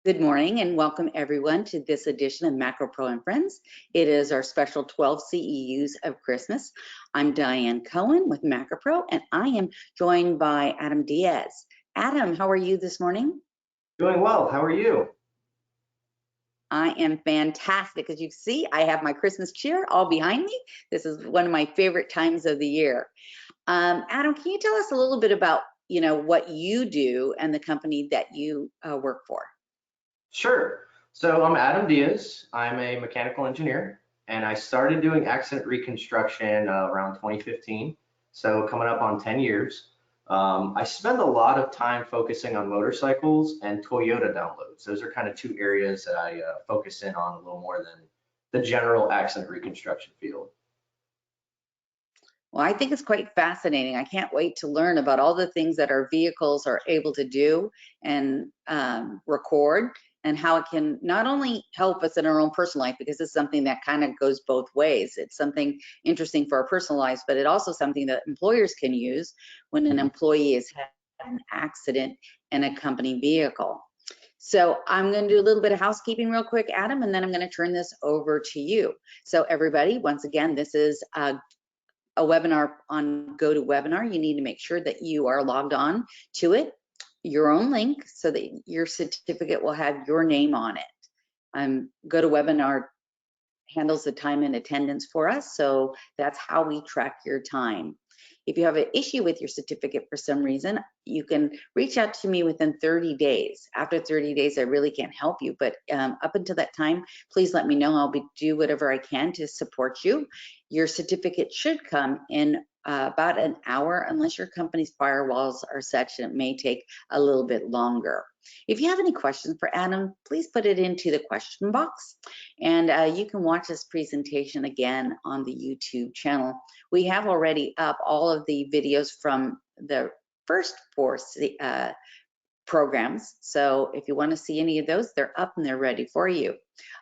Good morning and welcome everyone to this edition of Macro Pro and Friends. It is our special 12 CEUs of Christmas. I'm Diane Cohen with Macro Pro and I am joined by Adam Diaz. Adam, how are you this morning? Doing well, how are you? I am fantastic. As you see, I have my Christmas cheer all behind me. This is one of my favorite times of the year. Adam, can you tell us a little bit about, what you do and the company that you work for? Sure. So I'm Adam Diaz. I'm a mechanical engineer, and I started doing accident reconstruction around 2015. So coming up on 10 years. I spend a lot of time focusing on motorcycles and Toyota downloads. Those are kind of two areas that I focus in on a little more than the general accident reconstruction field. Well, I think it's quite fascinating. I can't wait to learn about all the things that our vehicles are able to do and record, and how it can not only help us in our own personal life, because it's something that kind of goes both ways. It's something interesting for our personal lives, but it also something that employers can use when an employee has had an accident in a company vehicle. So I'm going to do a little bit of housekeeping real quick, Adam, and then I'm going to turn this over to you. So everybody, once again, this is a webinar on GoToWebinar. You need to make sure that you are logged on to it, your own link, so that your certificate will have your name on it. GoToWebinar handles the time and attendance for us, so that's how we track your time. If you have an issue with your certificate for some reason, you can reach out to me within 30 days. After 30 days, I really can't help you, but up until that time, please let me know. I'll do whatever I can to support you. Your certificate should come in about an hour, unless your company's firewalls are such that it may take a little bit longer. If you have any questions for Adam, please put it into the question box, and you can watch this presentation again on the YouTube channel. We have already up all of the videos from the first four programs, so if you want to see any of those, they're up and they're ready for you.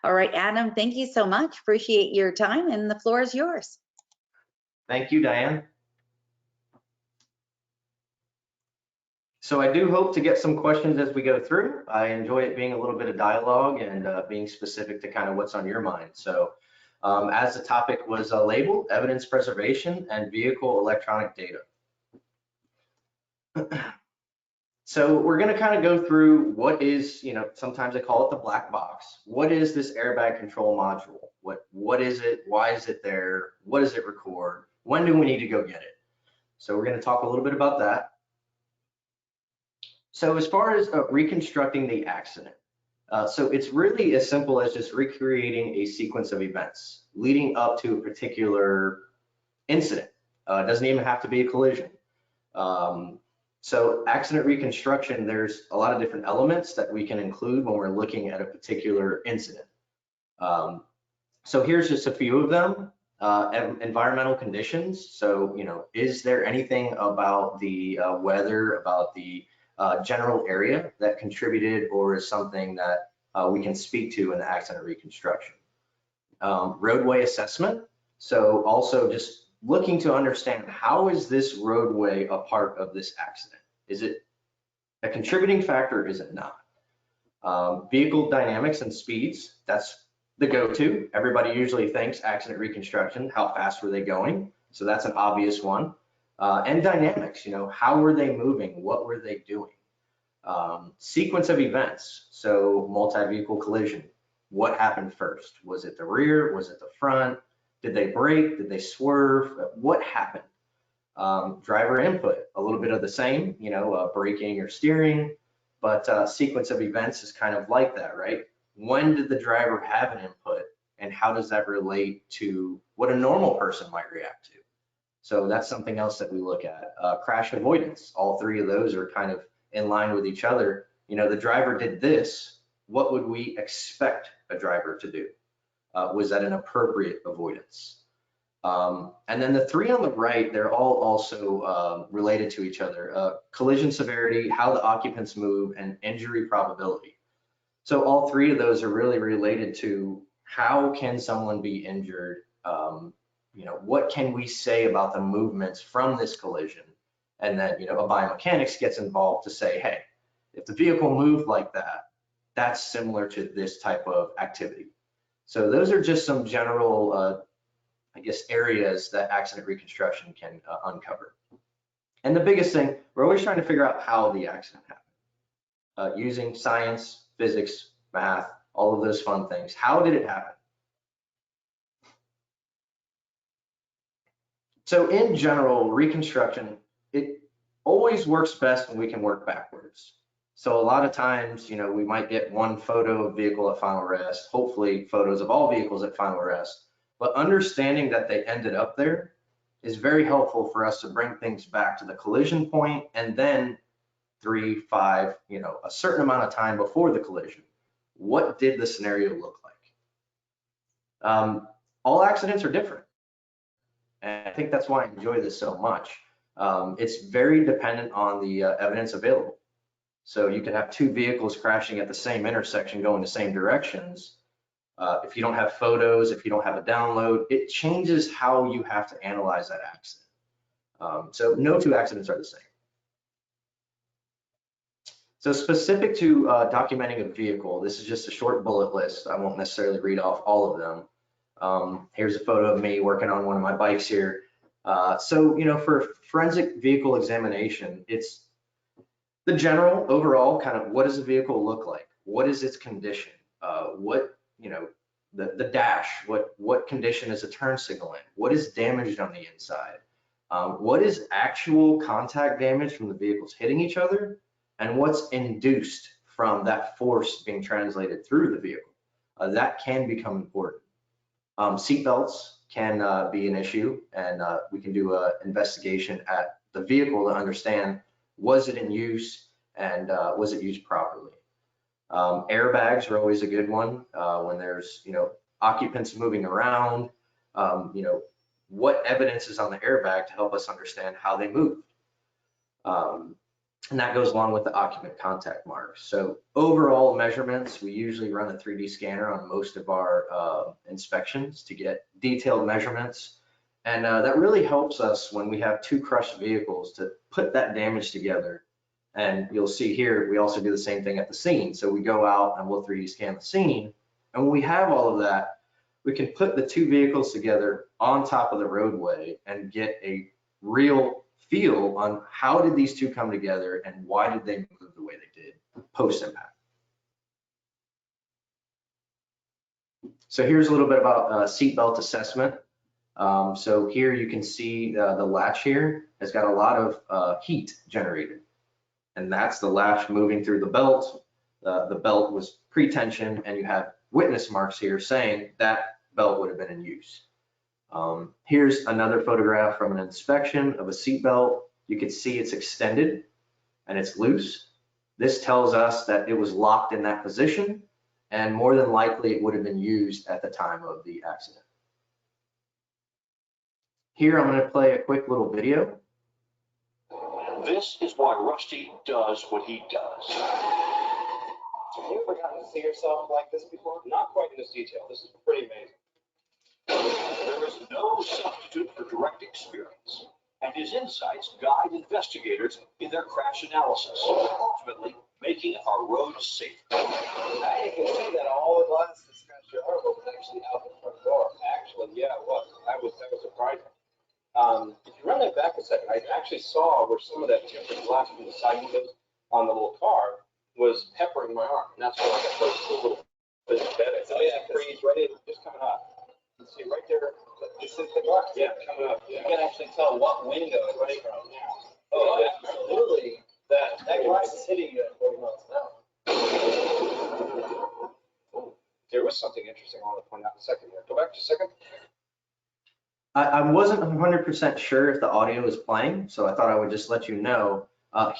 All right, Adam, thank you so much. Appreciate your time, and the floor is yours. Thank you, Diane. So I do hope to get some questions as we go through. I enjoy it being a little bit of dialogue and being specific to kind of what's on your mind. So as the topic was labeled, evidence preservation and vehicle electronic data. So we're going to kind of go through what is, sometimes I call it the black box. What is this airbag control module? What is it? Why is it there? What does it record? When do we need to go get it? So we're going to talk a little bit about that. So as far as reconstructing the accident, so it's really as simple as just recreating a sequence of events leading up to a particular incident. It doesn't even have to be a collision. So accident reconstruction, there's a lot of different elements that we can include when we're looking at a particular incident. So here's just a few of them. Environmental conditions. So, is there anything about the weather, about the general area that contributed, or is something that we can speak to in the accident reconstruction? Roadway assessment. So also just looking to understand, how is this roadway a part of this accident? Is it a contributing factor or is it not? Vehicle dynamics and speeds, that's the go-to. Everybody usually thinks accident reconstruction, how fast were they going? So that's an obvious one. And dynamics, how were they moving? What were they doing? Sequence of events, so multi-vehicle collision. What happened first? Was it the rear? Was it the front? Did they brake? Did they swerve? What happened? Driver input, a little bit of the same, braking or steering, but sequence of events is kind of like that, right? When did the driver have an input, and how does that relate to what a normal person might react to? So that's something else that we look at. Crash avoidance, all three of those are kind of in line with each other. The driver did this, what would we expect a driver to do? Was that an appropriate avoidance? And then the three on the right, they're all also related to each other. Collision severity, how the occupants move, and injury probability. So all three of those are really related to how can someone be injured? What can we say about the movements from this collision? And then, a biomechanics gets involved to say, hey, if the vehicle moved like that, that's similar to this type of activity. So those are just some general, I guess, areas that accident reconstruction can uncover. And the biggest thing, we're always trying to figure out how the accident happened, using science, physics, math, all of those fun things. How did it happen? So in general, reconstruction, it always works best when we can work backwards. So a lot of times, you know, we might get one photo of vehicle at final arrest, hopefully photos of all vehicles at final arrest, but understanding that they ended up there is very helpful for us to bring things back to the collision point, and then 3, 5, you know, a certain amount of time before the collision. What did the scenario look like? All accidents are different. And I think that's why I enjoy this so much. It's very dependent on the evidence available. So you could have two vehicles crashing at the same intersection going the same directions. If you don't have photos, if you don't have a download, it changes how you have to analyze that accident. So no two accidents are the same. So specific to documenting a vehicle, this is just a short bullet list. I won't necessarily read off all of them. Here's a photo of me working on one of my bikes here. So, you know, for forensic vehicle examination, it's the general overall kind of what does the vehicle look like? What is its condition? What, you know, the dash, what condition is a turn signal in? What is damaged on the inside? What is actual contact damage from the vehicles hitting each other? And what's induced from that force being translated through the vehicle? That can become important. Seat belts can be an issue, and we can do an investigation at the vehicle to understand, was it in use and was it used properly? Airbags are always a good one when there's, you know, occupants moving around. You know, what evidence is on the airbag to help us understand how they moved? And that goes along with the occupant contact marks. So overall measurements, we usually run a 3D scanner on most of our inspections to get detailed measurements. And that really helps us when we have two crushed vehicles to put that damage together. And you'll see here, we also do the same thing at the scene. So we go out and we'll 3D scan the scene. And when we have all of that, we can put the two vehicles together on top of the roadway and get a real feel on how did these two come together and why did they move the way they did post-impact. So here's a little bit about seatbelt assessment. So here you can see the latch here has got a lot of heat generated, and that's the latch moving through the belt. The belt was pre-tensioned, and you have witness marks here saying that belt would have been in use. Here's another photograph from an inspection of a seat belt. You can see it's extended and it's loose. This tells us that it was locked in that position, and more than likely it would have been used at the time of the accident. Here I'm going to play a quick little video. This is why Rusty does what he does. Have you ever gotten to see yourself like this before? Not quite in this detail. This is pretty amazing. There is no substitute for direct experience, and his insights guide investigators in their crash analysis, ultimately making our roads safer. Now you can see that all the glass that scratched your arm was actually out the front door. Actually, yeah, it was. That was surprising. If you run that back a second, I actually saw where some of that tempered glass from the side windows on the little car was peppering my arm, and that's where I got those little bits of bed. Oh yeah, freeze right in, just coming up. You see right there, this is the glass. Yeah, coming up. Yeah. You can actually tell what window it was from now. Oh, yeah, literally, that glass is hitting you at 40 miles an hour. There was something interesting I want to point out in a second here. Go back to a second. I wasn't 100% sure if the audio is playing, so I thought I would just let you know.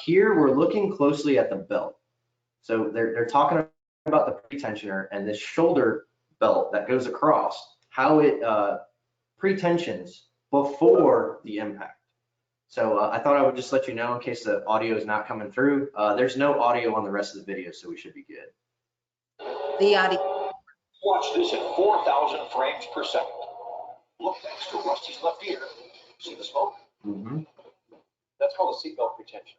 Here we're looking closely at the belt. So they're talking about the pre-tensioner and this shoulder belt that goes across, how it pre-tensions before the impact. So I thought I would just let you know in case the audio is not coming through. There's no audio on the rest of the video, so we should be good. The audio. Watch this at 4,000 frames per second. Look next to Rusty's left ear. See the smoke? Mm-hmm. That's called a seatbelt retention.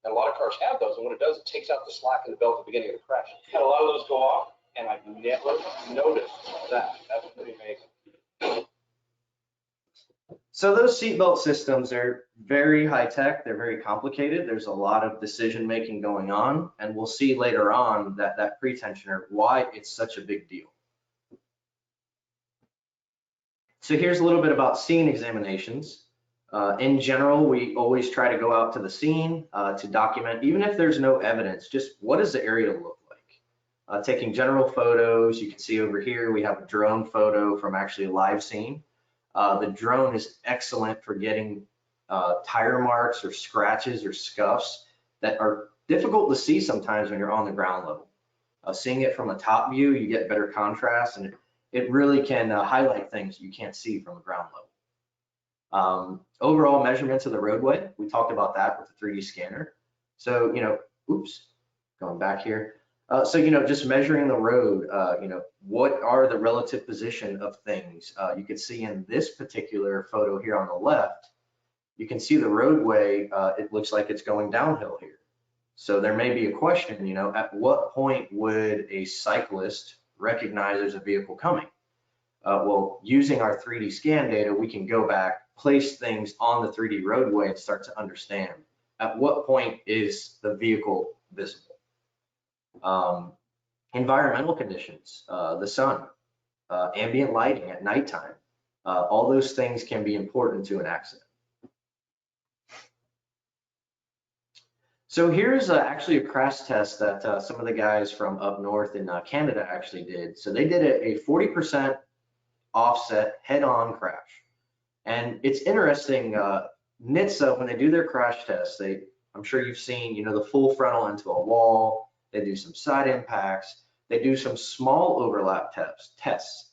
And a lot of cars have those, and what it does, it takes out the slack in the belt at the beginning of the crash. Had a lot of those go off, and I've never noticed that. That's pretty amazing. So those seatbelt systems are very high tech. They're very complicated. There's a lot of decision making going on, and we'll see later on that pre-tensioner, why it's such a big deal. So here's a little bit about scene examinations. In general, we always try to go out to the scene to document, even if there's no evidence, just what does the area look like? Taking general photos, you can see over here, we have a drone photo from actually a live scene. The drone is excellent for getting tire marks or scratches or scuffs that are difficult to see sometimes when you're on the ground level. Seeing it from a top view, you get better contrast, and it really can highlight things you can't see from the ground level. Overall measurements of the roadway, we talked about that with the 3D scanner. So, oops, going back here. So, just measuring the road, what are the relative position of things? You can see in this particular photo here on the left, you can see the roadway, it looks like it's going downhill here. So there may be a question, at what point would a cyclist recognize there's a vehicle coming? Well, using our 3D scan data, we can go back, place things on the 3D roadway and start to understand at what point is the vehicle visible. Environmental conditions, the sun, ambient lighting at nighttime, all those things can be important to an accident. So here's actually a crash test that some of the guys from up north in Canada actually did. So they did a 40% offset head-on crash. And it's interesting, NHTSA, when they do their crash tests, I'm sure you've seen, the full frontal into a wall, they do some side impacts, they do some small overlap tests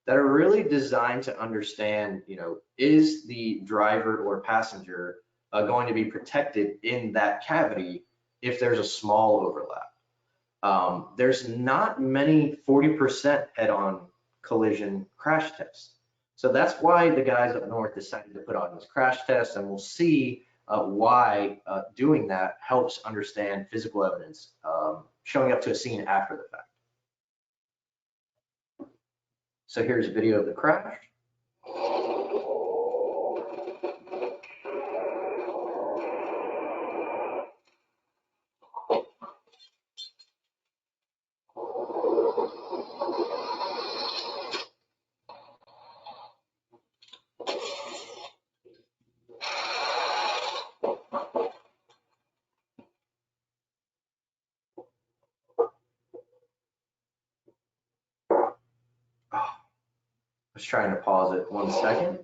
that are really designed to understand, is the driver or passenger going to be protected in that cavity if there's a small overlap. There's not many 40% head-on collision crash tests. So that's why the guys up north decided to put on this crash test, and we'll see why doing that helps understand physical evidence showing up to a scene after the fact. So here's a video of the crash. I was trying to pause it 1 second.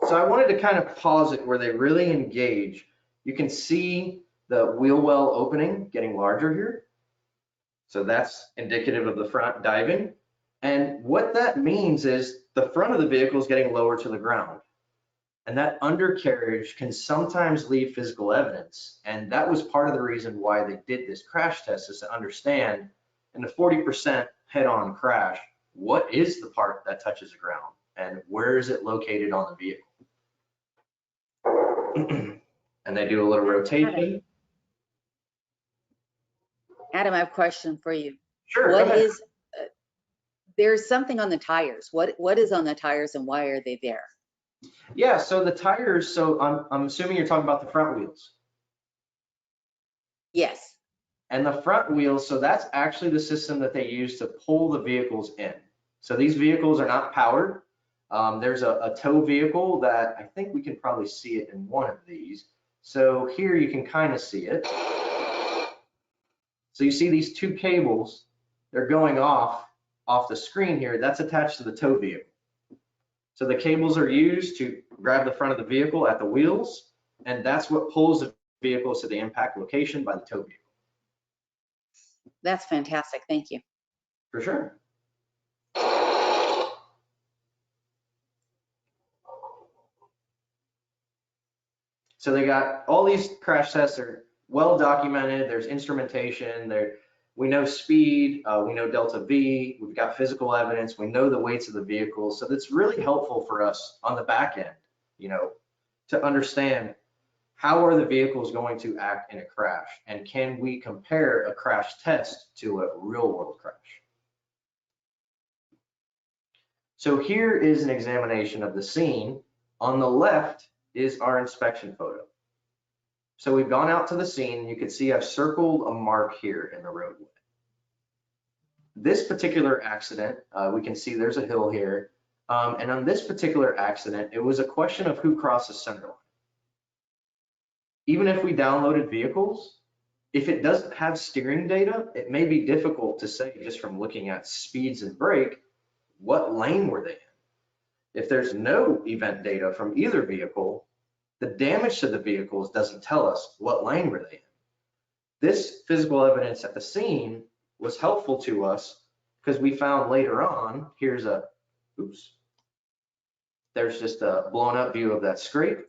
So I wanted to kind of pause it where they really engage. You can see the wheel well opening getting larger here. So that's indicative of the front diving. And what that means is the front of the vehicle is getting lower to the ground. And that undercarriage can sometimes leave physical evidence. And that was part of the reason why they did this crash test, is to understand in the 40% head-on crash, what is the part that touches the ground and where is it located on the vehicle? And they do a little rotation. Adam, I have a question for you. Sure. What is, there's something on the tires. What is on the tires and why are they there? Yeah, so the tires, so I'm assuming you're talking about the front wheels. Yes. And the front wheels, so that's actually the system that they use to pull the vehicles in. So these vehicles are not powered. There's a tow vehicle that I think we can probably see it in one of these. So here you can kind of see it. So you see these two cables, they're going off the screen here. That's attached to the tow vehicle. So the cables are used to grab the front of the vehicle at the wheels, and that's what pulls the vehicles to the impact location by the tow vehicle. That's fantastic. Thank you. For sure. So they got all these crash tests are well documented. There's instrumentation. We know speed. We know delta V. We've got physical evidence. We know the weights of the vehicle. So that's really helpful for us on the back end to understand how are the vehicles going to act in a crash, and can we compare a crash test to a real world crash? So here is an examination of the scene. On the left is our inspection photo. So we've gone out to the scene. You can see I've circled a mark here in the roadway. This particular accident, we can see there's a hill here. And on this particular accident, it was a question of who crossed the center line. Even if we downloaded vehicles, if it doesn't have steering data, it may be difficult to say just from looking at speeds and brake, what lane were they in? If there's no event data from either vehicle, the damage to the vehicles doesn't tell us what lane were they in. This physical evidence at the scene was helpful to us because we found later on, there's just a blown up view of that scrape.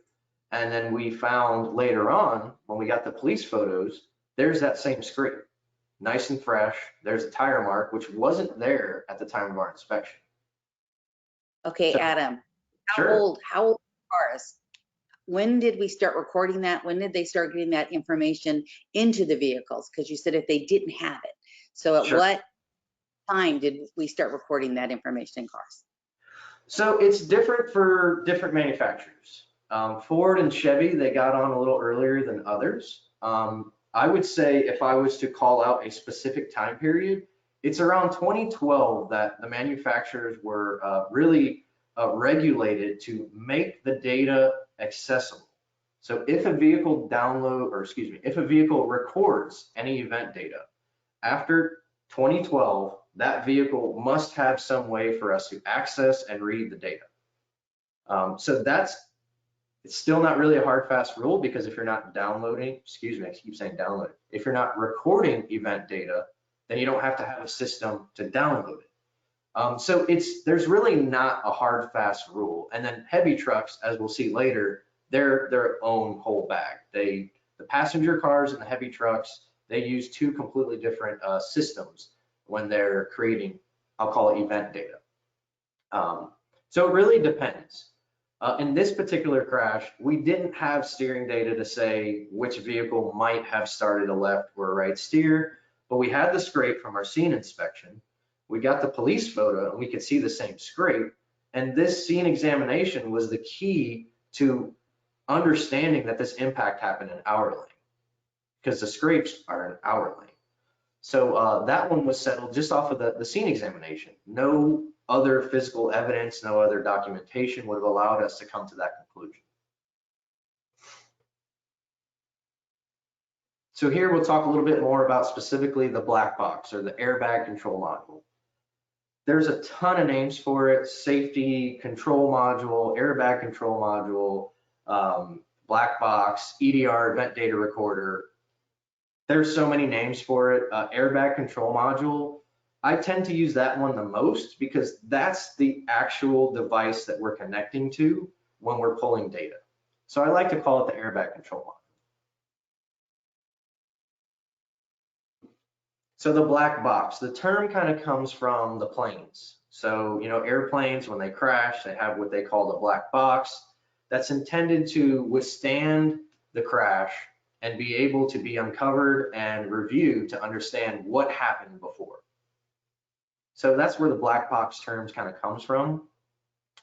And then we found later on, when we got the police photos, there's that same scrape, nice and fresh. There's a tire mark, which wasn't there at the time of our inspection. Okay, So, Adam, how sure. old are cars? When did we start recording that? When did they start getting that information into the vehicles? Because you said if they didn't have it. So at Sure. what time did we start recording that information in cars? So it's different for different manufacturers. Ford and Chevy, they got on a little earlier than others. I would say if I was to call out a specific time period, it's around 2012 that the manufacturers were really regulated to make the data accessible. So if a vehicle if a vehicle records any event data after 2012, that vehicle must have some way for us to access and read the data. So it's still not really a hard, fast rule, because if you're not downloading, I keep saying download, if you're not recording event data, then you don't have to have a system to download it. So there's really not a hard, fast rule. And then heavy trucks, as we'll see later, they're their own whole bag. The passenger cars and the heavy trucks, they use two completely different systems when they're creating, I'll call it event data. So it really depends. In this particular crash, we didn't have steering data to say which vehicle might have started a left or a right steer, but we had the scrape from our scene inspection. We got the police photo and we could see the same scrape. And this scene examination was the key to understanding that this impact happened in our lane, because the scrapes are in our lane. So that one was settled just off of the scene examination. No other physical evidence, no other documentation would have allowed us to come to that conclusion. So here we'll talk a little bit more about specifically the black box or the airbag control module. There's a ton of names for it: safety control module, airbag control module, black box, EDR, event data recorder. There's so many names for it. Airbag control module, I tend to use that one the most because that's the actual device that we're connecting to when we're pulling data. So I like to call it the airbag control module. So the black box, the term kind of comes from the planes. So, airplanes, when they crash, they have what they call the black box that's intended to withstand the crash and be able to be uncovered and reviewed to understand what happened before. So that's where the black box terms kind of comes from.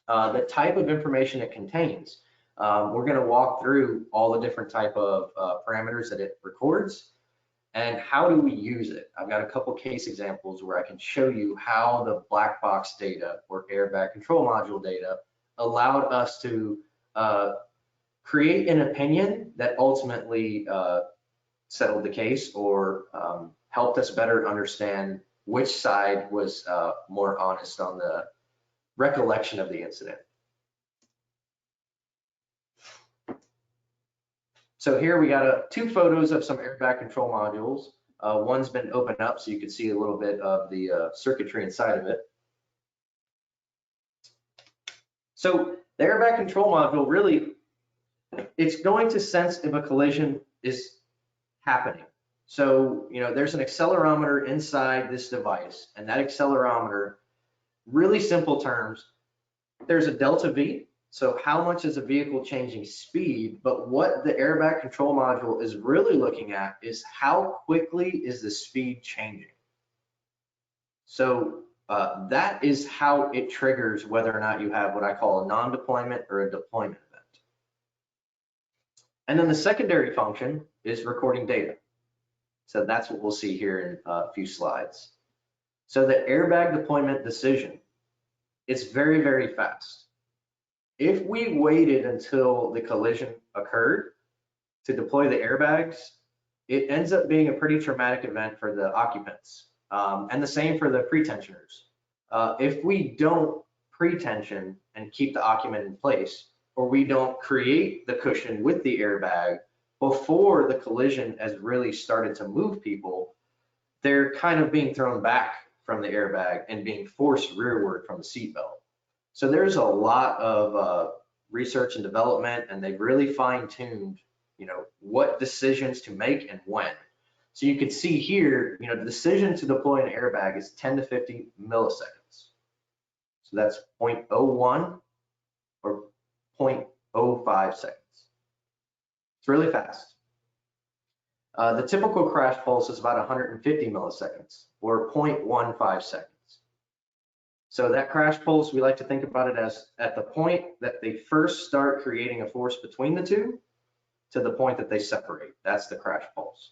The type of information it contains. We're going to walk through all the different type of parameters that it records and how do we use it. I've got a couple case examples where I can show you how the black box data or airbag control module data allowed us to create an opinion that ultimately settled the case or helped us better understand which side was more honest on the recollection of the incident. So here we got two photos of some airbag control modules. One's been opened up so you can see a little bit of the circuitry inside of it. So the airbag control module really, it's going to sense if a collision is happening. So, there's an accelerometer inside this device, and that accelerometer, really simple terms, there's a delta V So how much is a vehicle changing speed? But what the airbag control module is really looking at is how quickly is the speed changing. So that is how it triggers whether or not you have what I call a non-deployment or a deployment event. And then the secondary function is recording data. So that's what we'll see here in a few slides. So the airbag deployment decision is very, very fast. If we waited until the collision occurred to deploy the airbags, it ends up being a pretty traumatic event for the occupants. And the same for the pretensioners. If we don't pretension and keep the occupant in place, or we don't create the cushion with the airbag before the collision has really started to move people, they're kind of being thrown back from the airbag and being forced rearward from the seatbelt. So there's a lot of research and development, and they've really fine-tuned, what decisions to make and when. So you can see here, the decision to deploy an airbag is 10 to 50 milliseconds. So that's 0.01 or 0.05 seconds. It's really fast. The typical crash pulse is about 150 milliseconds or 0.15 seconds. So that crash pulse, we like to think about it as at the point that they first start creating a force between the two to the point that they separate. That's the crash pulse.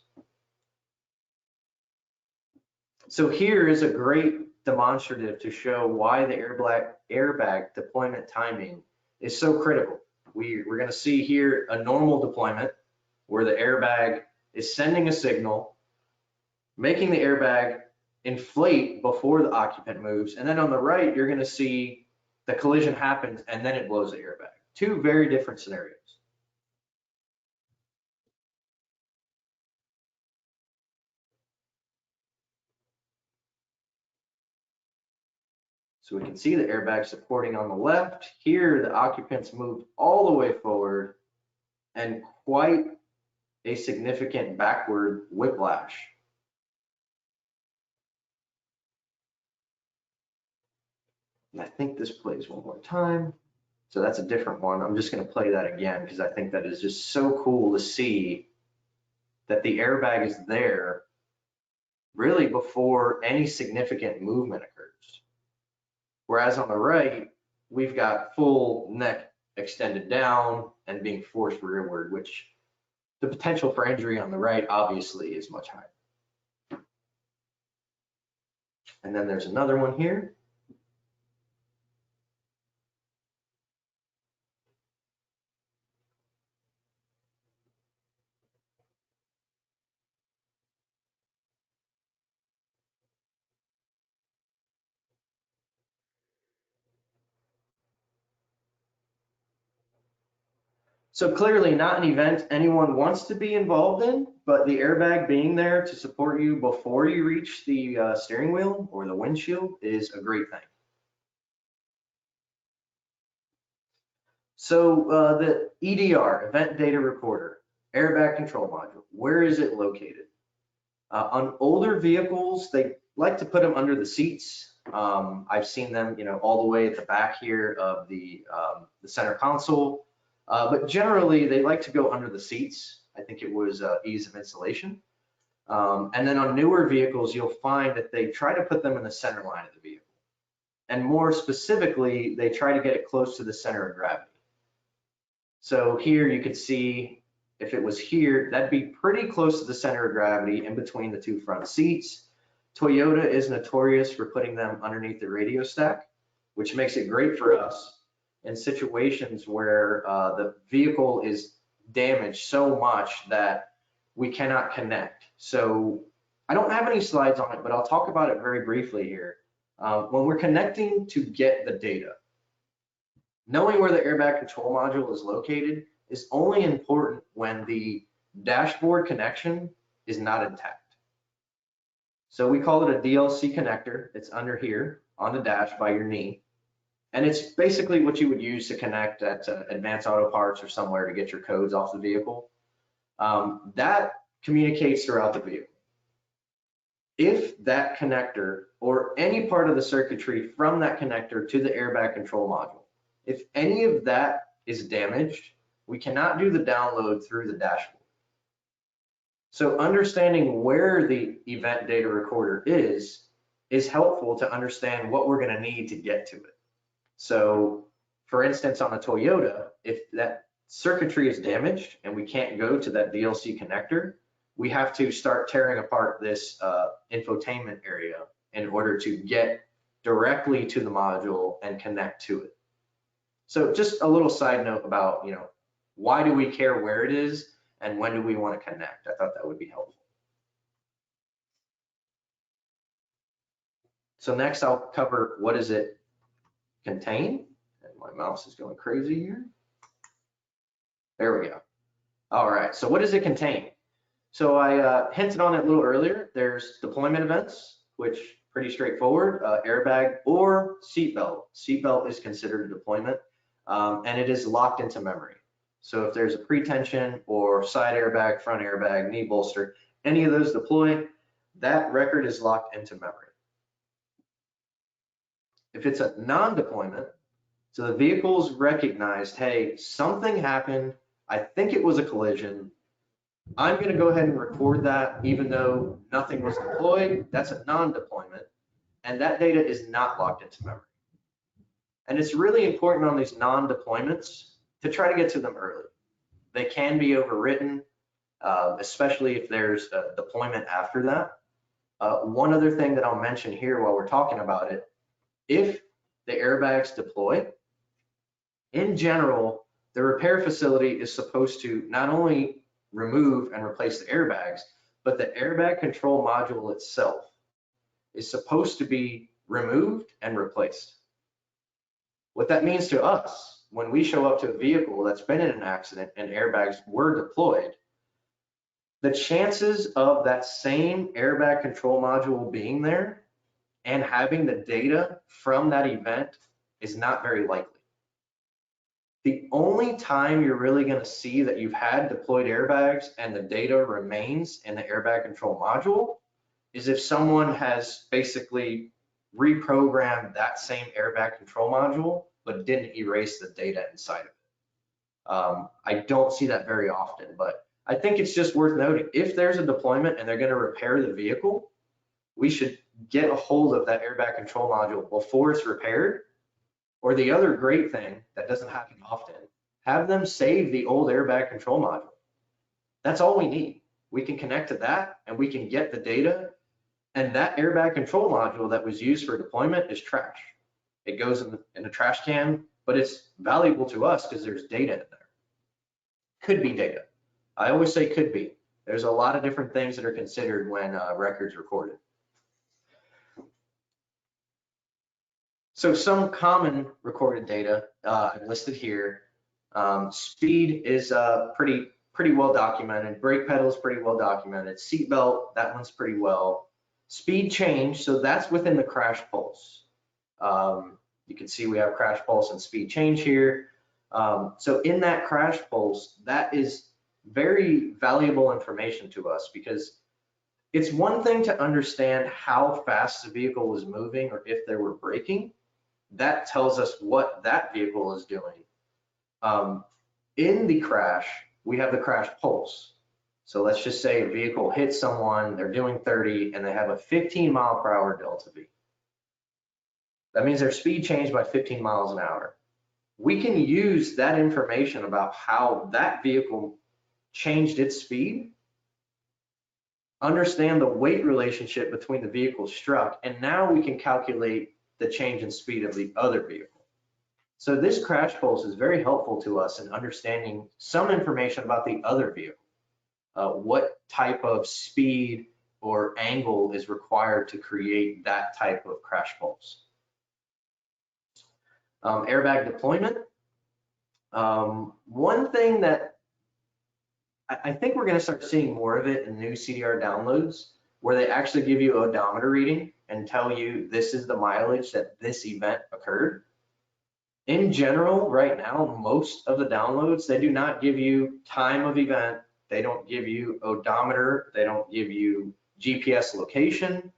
So here is a great demonstrative to show why the airbag deployment timing is so critical. We're going to see here a normal deployment where the airbag is sending a signal, making the airbag inflate before the occupant moves. And then on the right, you're going to see the collision happens and then it blows the airbag. Two very different scenarios. So we can see the airbag supporting on the left. Here, the occupants moved all the way forward and quite a significant backward whiplash. And I think this plays one more time. So that's a different one. I'm just going to play that again because I think that is just so cool to see that the airbag is there really before any significant movement occurs. Whereas on the right, we've got full neck extended down and being forced rearward, which the potential for injury on the right obviously is much higher. And then there's another one here. So clearly not an event anyone wants to be involved in, but the airbag being there to support you before you reach the steering wheel or the windshield is a great thing. So the EDR, Event Data Recorder, airbag control module, where is it located? On older vehicles, they like to put them under the seats. I've seen them, all the way at the back here of the center console. But generally, they like to go under the seats. I think it was ease of installation. And then on newer vehicles, you'll find that they try to put them in the center line of the vehicle. And more specifically, they try to get it close to the center of gravity. So here you could see if it was here, that'd be pretty close to the center of gravity in between the two front seats. Toyota is notorious for putting them underneath the radio stack, which makes it great for us in situations where the vehicle is damaged so much that we cannot connect. So I don't have any slides on it, but I'll talk about it very briefly here. When we're connecting to get the data, knowing where the airbag control module is located is only important when the dashboard connection is not intact. So we call it a DLC connector. It's under here on the dash by your knee. And it's basically what you would use to connect at Advanced Auto Parts or somewhere to get your codes off the vehicle. That communicates throughout the vehicle. If that connector or any part of the circuitry from that connector to the airbag control module If any of that is damaged, we cannot do the download through the dashboard. So understanding where the event data recorder is helpful to understand what we're going to need to get to it. So for instance, on a Toyota, if that circuitry is damaged and we can't go to that DLC connector, we have to start tearing apart this infotainment area in order to get directly to the module and connect to it. So just a little side note about, why do we care where it is and when do we want to connect? I thought that would be helpful. So next I'll cover what does it contain. And my mouse is going crazy here. There we go. All right, so what does it contain? So I hinted on it a little earlier. There's deployment events, which pretty straightforward, airbag or seatbelt. Seatbelt is considered a deployment, and it is locked into memory. So if there's a pre-tension or side airbag, front airbag, knee bolster, any of those deploy, that record is locked into memory. If it's a non-deployment, so the vehicle's recognized, hey, something happened, I think it was a collision, I'm going to go ahead and record that even though nothing was deployed. That's a non-deployment, and that data is not locked into memory. And it's really important on these non-deployments to try to get to them early. They can be overwritten, especially if there's a deployment after that. One other thing that I'll mention here while we're talking about it, if the airbags deploy, in general, the repair facility is supposed to not only remove and replace the airbags, but the airbag control module itself is supposed to be removed and replaced. What that means to us, when we show up to a vehicle that's been in an accident and airbags were deployed, the chances of that same airbag control module being there and having the data from that event is not very likely. The only time you're really going to see that you've had deployed airbags and the data remains in the airbag control module is if someone has basically reprogrammed that same airbag control module but didn't erase the data inside of it. I don't see that very often, but I think it's just worth noting, if there's a deployment and they're going to repair the vehicle, we should get a hold of that airbag control module before it's repaired. Or the other great thing that doesn't happen often, have them save the old airbag control module. That's all we need. We can connect to that and we can get the data, and that airbag control module that was used for deployment is trash. It goes in a trash can, but it's valuable to us because there's data in there. Could be data. I always say could be. There's a lot of different things that are considered when records recorded. So some common recorded data I've listed here. Speed is pretty well documented. Brake pedal is pretty well documented. Seatbelt, that one's pretty well. Speed change, so that's within the crash pulse. You can see we have crash pulse and speed change here. So in that crash pulse, that is very valuable information to us because it's one thing to understand how fast the vehicle was moving or if they were braking. That tells us what that vehicle is doing. In the crash, we have the crash pulse. So let's just say a vehicle hits someone, they're doing 30 and they have a 15 mile per hour delta V. That means their speed changed by 15 miles an hour. We can use that information about how that vehicle changed its speed, understand the weight relationship between the vehicles struck, and now we can calculate the change in speed of the other vehicle. So this crash pulse is very helpful to us in understanding some information about the other vehicle. What type of speed or angle is required to create that type of crash pulse. Airbag deployment. One thing that I think we're going to start seeing more of it in new CDR downloads, where they actually give you an odometer reading and tell you this is the mileage that this event occurred. In general, right now, most of the downloads, they do not give you time of event. They don't give you odometer. They don't give you GPS location.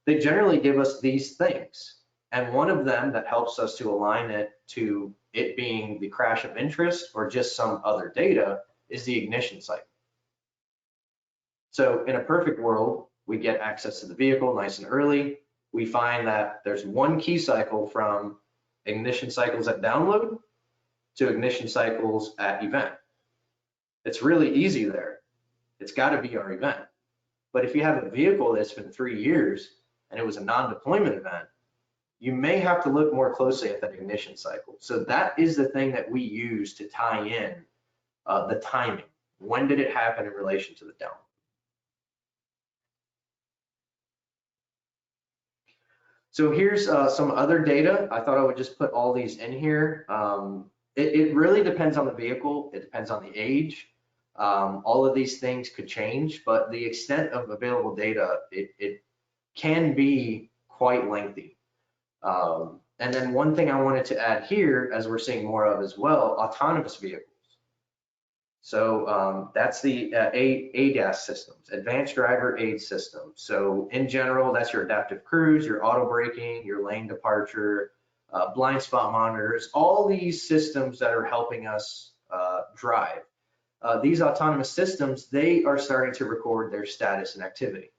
They generally give us these things. And one of them that helps us to align it to it being the crash of interest or just some other data, is the ignition cycle. So in a perfect world, we get access to the vehicle nice and early. We find that there's one key cycle from ignition cycles at download to ignition cycles at event. It's really easy there. It's got to be our event. But if you have a vehicle that's been 3 years and it was a non-deployment event, you may have to look more closely at that ignition cycle. So that is the thing that we use to tie in the timing. When did it happen in relation to the download? So here's some other data. I thought I would just put all these in here. It really depends on the vehicle. It depends on the age. All of these things could change, but the extent of available data, it can be quite lengthy. And then one thing I wanted to add here, as we're seeing more of as well, autonomous vehicles. So that's the ADAS systems, Advanced Driver Aid Systems. So in general, that's your adaptive cruise, your auto braking, your lane departure, blind spot monitors, all these systems that are helping us drive. These autonomous systems, they are starting to record their status and activity.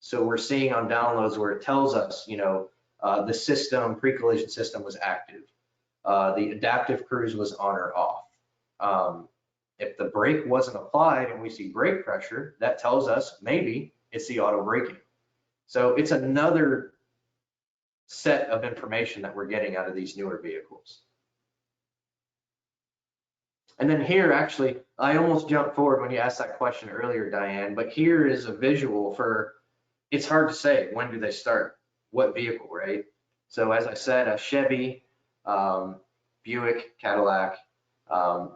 So we're seeing on downloads where it tells us, you know, the system, pre-collision system was active. The adaptive cruise was on or off. If the brake wasn't applied and we see brake pressure, that tells us maybe it's the auto braking. So it's another set of information that we're getting out of these newer vehicles. And then here, actually, I almost jumped forward when you asked that question earlier, Diane, but here is a visual for, it's hard to say, when do they start? What vehicle, right? So as I said, a Chevy, Buick, Cadillac,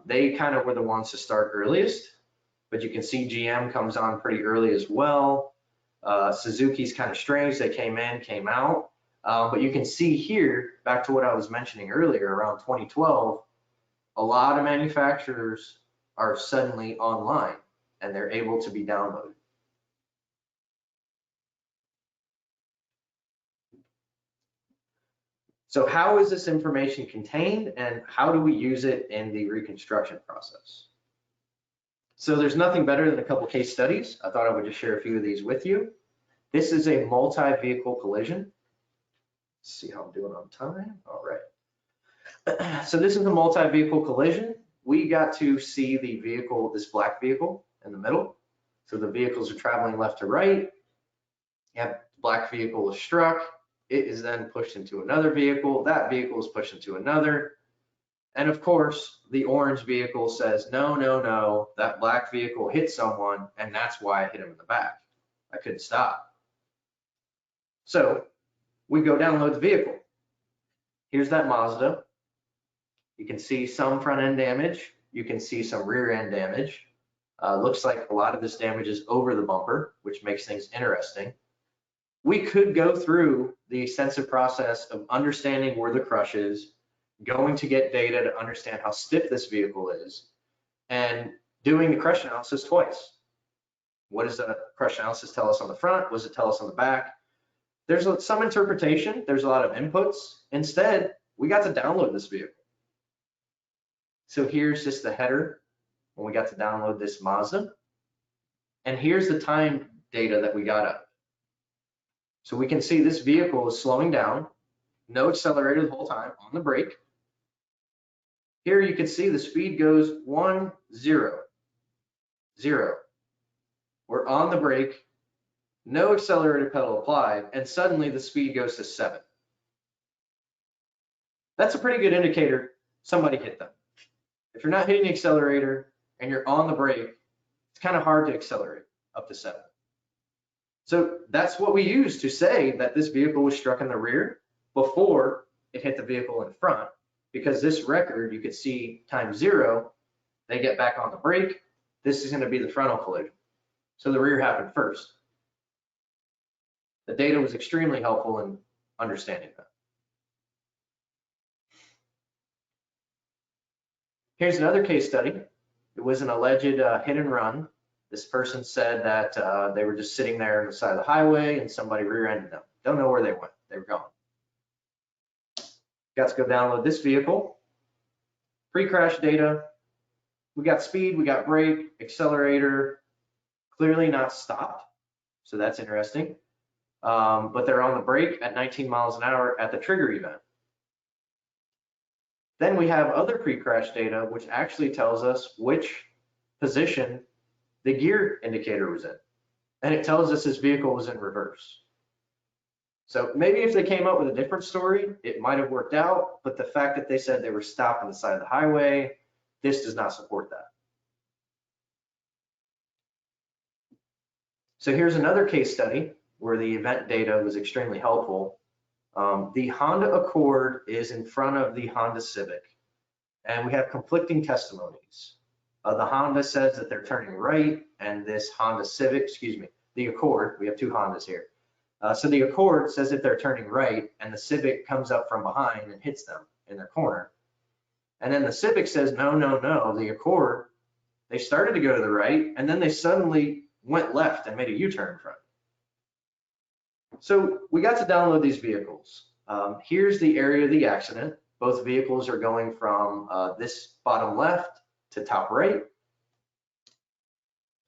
they kind of were the ones to start earliest, but you can see GM comes on pretty early as well. Suzuki's kind of strange, they came in, came out, but you can see here, back to what I was mentioning earlier, around 2012, a lot of manufacturers are suddenly online and they're able to be downloaded. So how is this information contained and how do we use it in the reconstruction process? So there's nothing better than a couple case studies. I thought I would just share a few of these with you. This is a multi-vehicle collision. Let's see how I'm doing on time. All right. So this is a multi-vehicle collision. We got to see the vehicle, this black vehicle in the middle. So the vehicles are traveling left to right. You have the black vehicle is struck. It is then pushed into another vehicle. That vehicle is pushed into another. And of course, the orange vehicle says, no, no, no, that black vehicle hit someone, and that's why I hit him in the back. I couldn't stop. So we go download the vehicle. Here's that Mazda. You can see some front end damage. You can see some rear end damage. Looks like a lot of this damage is over the bumper, which makes things interesting. We could go through the extensive process of understanding where the crush is, going to get data to understand how stiff this vehicle is, and doing the crush analysis twice. What does the crush analysis tell us on the front? What does it tell us on the back? There's some interpretation. There's a lot of inputs. Instead, we got to download this vehicle. So here's just the header when we got to download this Mazda. And here's the time data that we got up. So we can see this vehicle is slowing down, no accelerator the whole time, on the brake. Here you can see the speed goes 1, 0, 0. We're on the brake, no accelerator pedal applied, and suddenly the speed goes to 7. That's a pretty good indicator somebody hit them. If you're not hitting the accelerator and you're on the brake, it's kind of hard to accelerate up to 7. So that's what we use to say that this vehicle was struck in the rear before it hit the vehicle in front, because this record, you could see time 0, they get back on the brake. This is going to be the frontal collision. So the rear happened first. The data was extremely helpful in understanding that. Here's another case study. It was an alleged hit and run. This person said that they were just sitting there on the side of the highway and somebody rear-ended them. Don't know where they went. They were gone. Got to go download this vehicle. Pre-crash data, we got speed, we got brake, accelerator, clearly not stopped. So that's interesting. But they're on the brake at 19 miles an hour at the trigger event. Then we have other pre-crash data, which actually tells us which position the gear indicator was in. And it tells us this vehicle was in reverse. So maybe if they came up with a different story, it might have worked out, but the fact that they said they were stopped on the side of the highway, this does not support that. So here's another case study where the event data was extremely helpful. The Honda Accord is in front of the Honda Civic, and we have conflicting testimonies. The Honda says that they're turning right, and this Honda Civic, excuse me, the Accord, we have two Hondas here. So the Accord says that they're turning right, and the Civic comes up from behind and hits them in their corner. And then the Civic says, no, no, no, the Accord, they started to go to the right, and then they suddenly went left and made a U-turn in front. So we got to download these vehicles. Here's the area of the accident. Both vehicles are going from this bottom left to top right.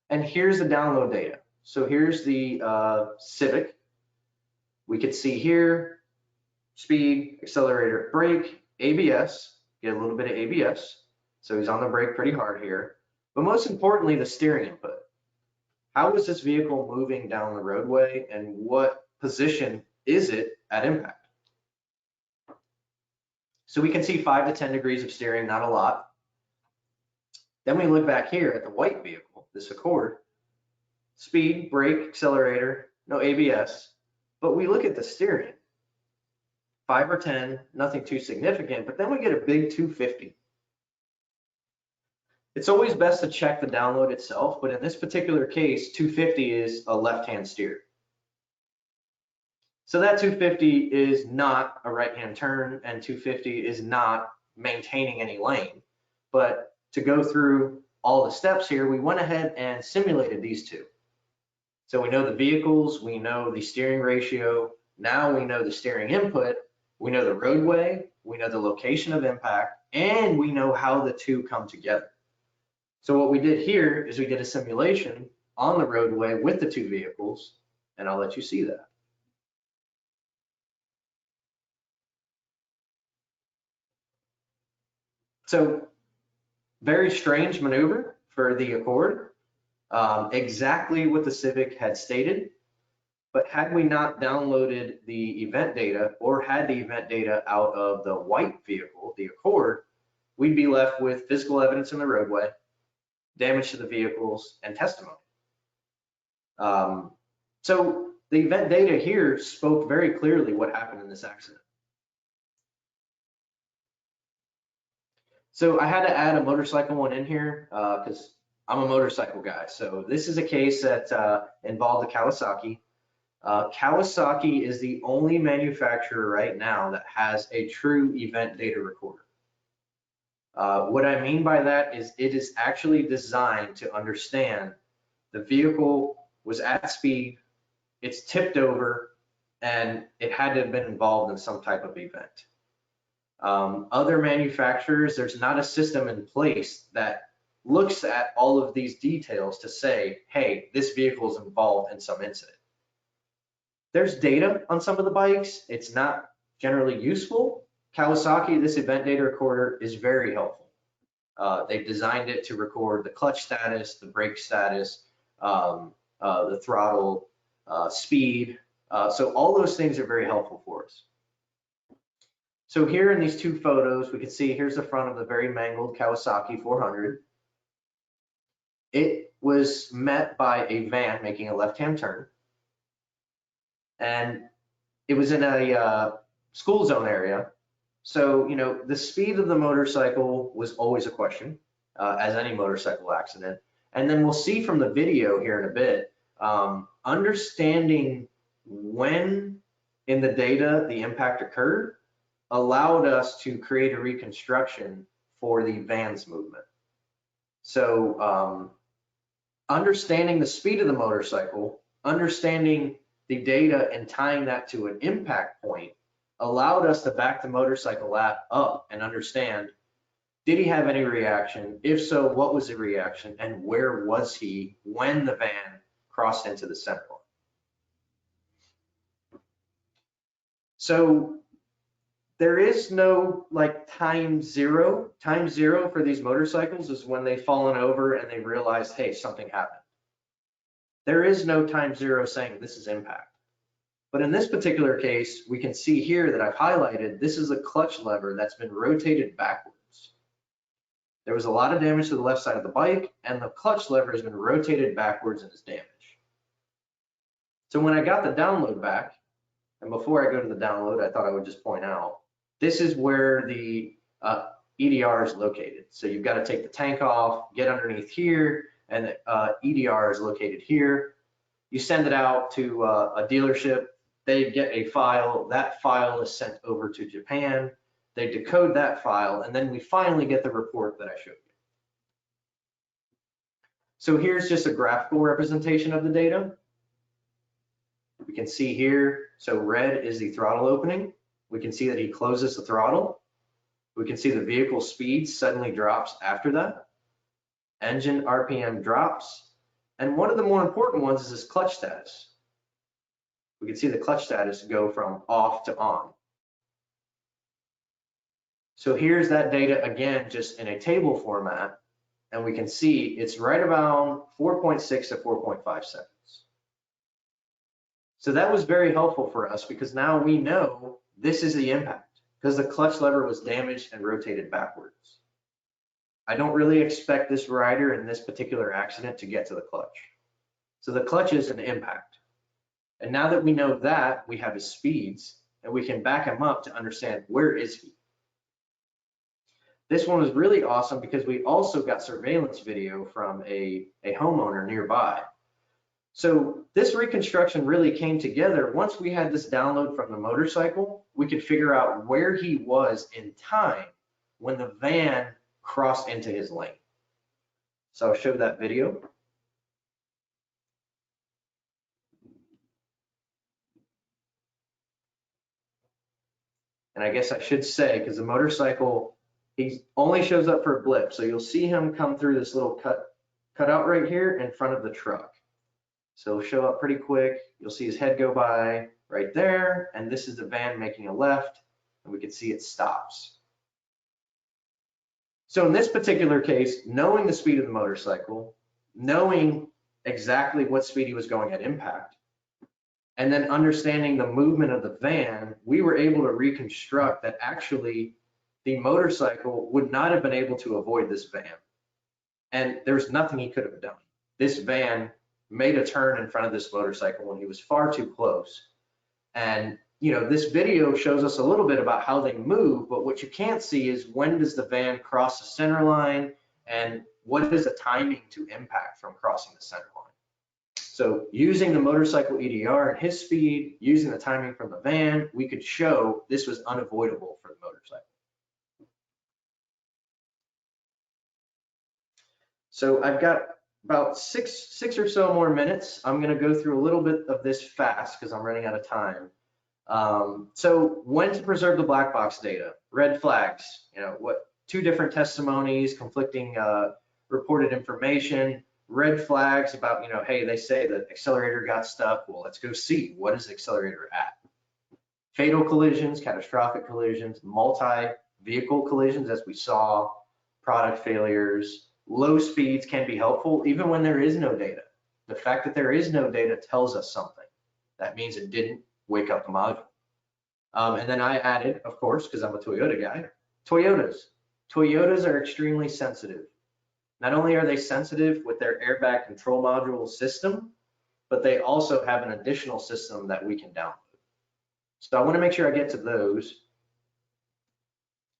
And here's the download data. So here's the Civic. We could see here, speed, accelerator, brake, ABS, get a little bit of ABS. So he's on the brake pretty hard here. But most importantly, the steering input. How is this vehicle moving down the roadway, and what position is it at impact? So we can see 5 to 10 degrees of steering, not a lot. Then we look back here at the white vehicle, this Accord. Speed, brake, accelerator, no ABS. But we look at the steering, 5 or 10, nothing too significant, but then we get a big 250. It's always best to check the download itself, but in this particular case, 250 is a left-hand steer. So that 250 is not a right-hand turn, and 250 is not maintaining any lane. But to go through all the steps here, we went ahead and simulated these two. So we know the vehicles, we know the steering ratio, now we know the steering input, we know the roadway, we know the location of impact, and we know how the two come together. So what we did here is we did a simulation on the roadway with the two vehicles, and I'll let you see that. So very strange maneuver for the Accord. Exactly what the Civic had stated, but had we not downloaded the event data or had the event data out of the white vehicle, the Accord, we'd be left with physical evidence in the roadway, damage to the vehicles, and testimony. So the event data here spoke very clearly what happened in this accident. So I had to add a motorcycle one in here because I'm a motorcycle guy. So this is a case that involved the Kawasaki. Kawasaki is the only manufacturer right now that has a true event data recorder. What I mean by that is it is actually designed to understand the vehicle was at speed, it's tipped over, and it had to have been involved in some type of event. Other manufacturers, there's not a system in place that looks at all of these details to say, hey, this vehicle is involved in some incident. There's data on some of the bikes. It's not generally useful. Kawasaki, this event data recorder is very helpful. They've designed it to record the clutch status, the brake status, the throttle, speed. So all those things are very helpful for us. So here in these two photos, we can see here's the front of the very mangled Kawasaki 400. It was met by a van making a left-hand turn. And it was in a school zone area. So, you know, the speed of the motorcycle was always a question, as any motorcycle accident. And then we'll see from the video here in a bit, understanding when in the data the impact occurred allowed us to create a reconstruction for the van's movement. So understanding the speed of the motorcycle, understanding the data and tying that to an impact point allowed us to back the motorcycle up and understand Did he have any reaction? If so, what was the reaction? And where was he when the van crossed into the center line? So there is no like time zero. Time zero for these motorcycles is when they've fallen over and they realized, hey, something happened. There is no time zero saying this is impact. But in this particular case, we can see here that I've highlighted, this is a clutch lever that's been rotated backwards. There was a lot of damage to the left side of the bike, and the clutch lever has been rotated backwards and is damaged. So when I got the download back, and before I go to the download, I thought I would just point out, this is where the EDR is located. So you've got to take the tank off, get underneath here, and the EDR is located here. You send it out to a dealership, they get a file, that file is sent over to Japan, they decode that file, and then we finally get the report that I showed you. So here's just a graphical representation of the data. We can see here, so red is the throttle opening. We can see that he closes the throttle. We can see the vehicle speed suddenly drops after that. Engine RPM drops. And one of the more important ones is this clutch status. We can see the clutch status go from off to on. So here's that data again, just in a table format, and we can see it's right about 4.6 to 4.5 seconds. So that was very helpful for us because now we know this is the impact because the clutch lever was damaged and rotated backwards. I don't really expect this rider in this particular accident to get to the clutch. So the clutch is an impact. And now that we know that, we have his speeds and we can back him up to understand where is he. This one was really awesome because we also got surveillance video from a homeowner nearby. So this reconstruction really came together. Once we had this download from the motorcycle, we could figure out where he was in time when the van crossed into his lane. So I'll show that video. And I guess I should say, because the motorcycle, he only shows up for a blip. So you'll see him come through this little cutout right here in front of the truck. So he'll show up pretty quick. You'll see his head go by right there. And this is the van making a left. And we can see it stops. So in this particular case, knowing the speed of the motorcycle, knowing exactly what speed he was going at impact, and then understanding the movement of the van, we were able to reconstruct that actually the motorcycle would not have been able to avoid this van. And there's nothing he could have done. This van made a turn in front of this motorcycle when he was far too close. And you know, this video shows us a little bit about how they move, but what you can't see is when does the van cross the center line and what is the timing to impact from crossing the center line. So using the motorcycle EDR and his speed, using the timing from the van, we could show this was unavoidable for the motorcycle. So I've got about six or so more minutes. I'm going to go through a little bit of this fast because I'm running out of time. So when to preserve the black box data, red flags, you know, what two different testimonies, conflicting reported information, red flags about, you know, hey, they say the accelerator got stuck. Well, let's go see what is the accelerator at. Fatal collisions, catastrophic collisions, multi-vehicle collisions, as we saw, product failures, low speeds can be helpful even when there is no data. The fact that there is no data tells us something. That means it didn't wake up the module. And then I added, of course, because I'm a Toyota guy, Toyotas. Toyotas are extremely sensitive. Not only are they sensitive with their airbag control module system, but they also have an additional system that we can download. So I want to make sure I get to those.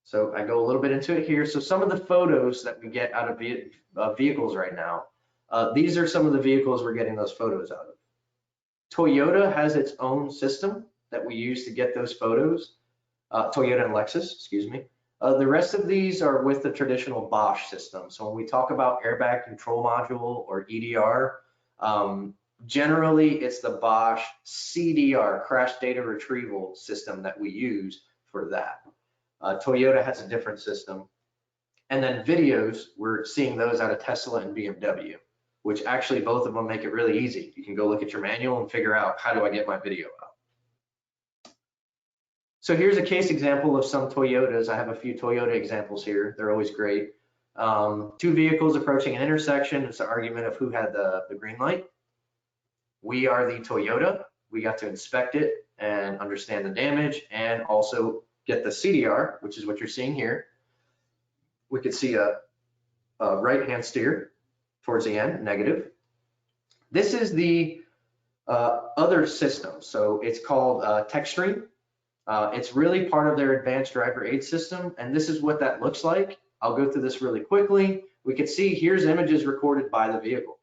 So I go a little bit into it here. So some of the photos that we get out of vehicles right now, these are some of the vehicles we're getting those photos out of. Toyota has its own system that we use to get those photos. Toyota and Lexus, excuse me. The rest of these are with the traditional Bosch system. So when we talk about airbag control module or EDR, generally it's the Bosch CDR, crash data retrieval system that we use for that. Toyota has a different system. And then videos, we're seeing those out of Tesla and BMW, which actually both of them make it really easy. You can go look at your manual and figure out, how do I get my video out? So here's a case example of some Toyotas. I have a few Toyota examples here. They're always great. Two vehicles approaching an intersection. It's an argument of who had the green light. We are the Toyota. We got to inspect it and understand the damage and also get the CDR, which is what you're seeing here. We could see a right-hand steer towards the end, negative. This is the other system. So it's called TechStream. It's really part of their advanced driver aid system, and this is what that looks like. I'll go through this really quickly. We can see here's images recorded by the vehicle.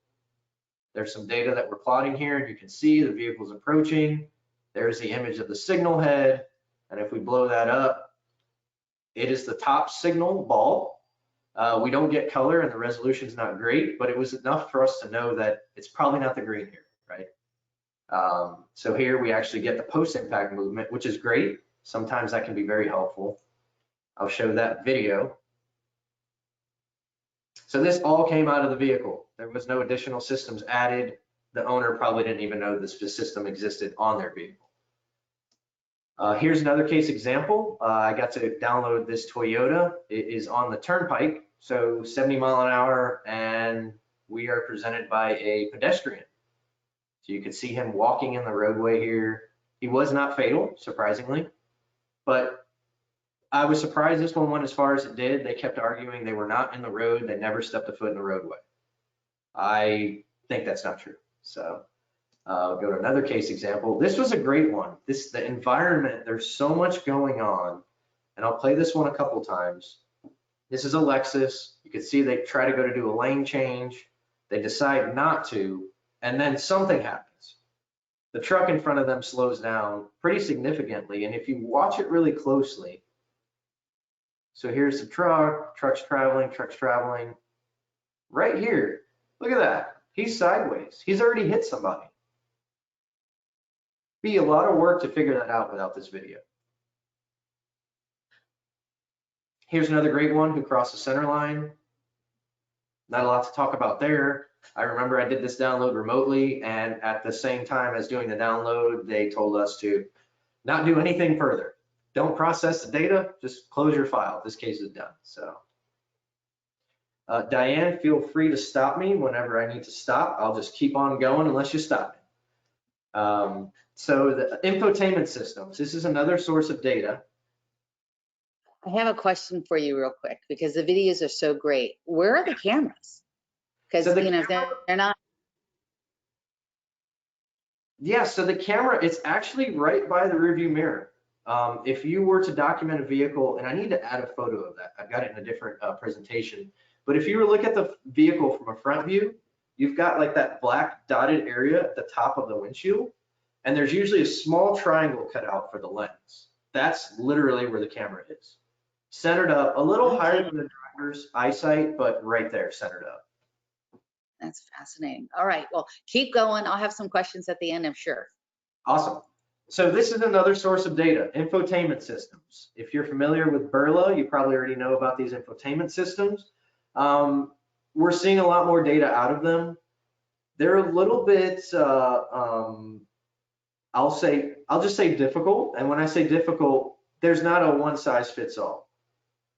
There's some data that we're plotting here, and you can see the vehicle's approaching. There's the image of the signal head, and if we blow that up, it is the top signal ball. We don't get color, and the resolution's not great, but it was enough for us to know that it's probably not the green here, right? So here we actually get the post-impact movement, which is great. Sometimes that can be very helpful. I'll show that video. So this all came out of the vehicle. There was no additional systems added. The owner probably didn't even know this system existed on their vehicle. Here's another case example. I got to download this Toyota. It is on the turnpike, so 70 mile an hour, and we are presented by a pedestrian. So you can see him walking in the roadway here. He was not fatal, surprisingly, but I was surprised this one went as far as it did. They kept arguing they were not in the road. They never stepped a foot in the roadway. I think that's not true. So go to another case example. This was a great one. The environment, there's so much going on, and I'll play this one a couple times. This is a Lexus. You can see they try to go to do a lane change. They decide not to, and then something happens. The truck in front of them slows down pretty significantly, and if you watch it really closely, so here's the truck's traveling. Right here, look at that. He's sideways. He's already hit somebody. Be a lot of work to figure that out without this video. Here's another great one who crossed the center line. Not a lot to talk about there. I remember I did this download remotely, and at the same time as doing the download, they told us to not do anything further. Don't process the data, just close your file. This case is done. So Diane, feel free to stop me whenever I need to stop. I'll just keep on going unless you stop me. So the infotainment systems, this is another source of data. I have a question for you real quick, because the videos are so great. Where are the cameras? Because So you know, they're not. Yeah, so the camera, it's actually right by the rearview mirror. If you were to document a vehicle, and I need to add a photo of that, I've got it in a different presentation, but if you were to look at the vehicle from a front view, you've got like that black dotted area at the top of the windshield, and there's usually a small triangle cut out for the lens. That's literally where the camera is. Centered up, a little higher than the driver's eyesight, but right there, centered up. That's fascinating. All right, well, keep going. I'll have some questions at the end, I'm sure. Awesome. So this is another source of data, infotainment systems. If you're familiar with Burla, you probably already know about these infotainment systems. We're seeing a lot more data out of them. They're a little bit, I'll just say difficult. And when I say difficult, there's not a one size fits all.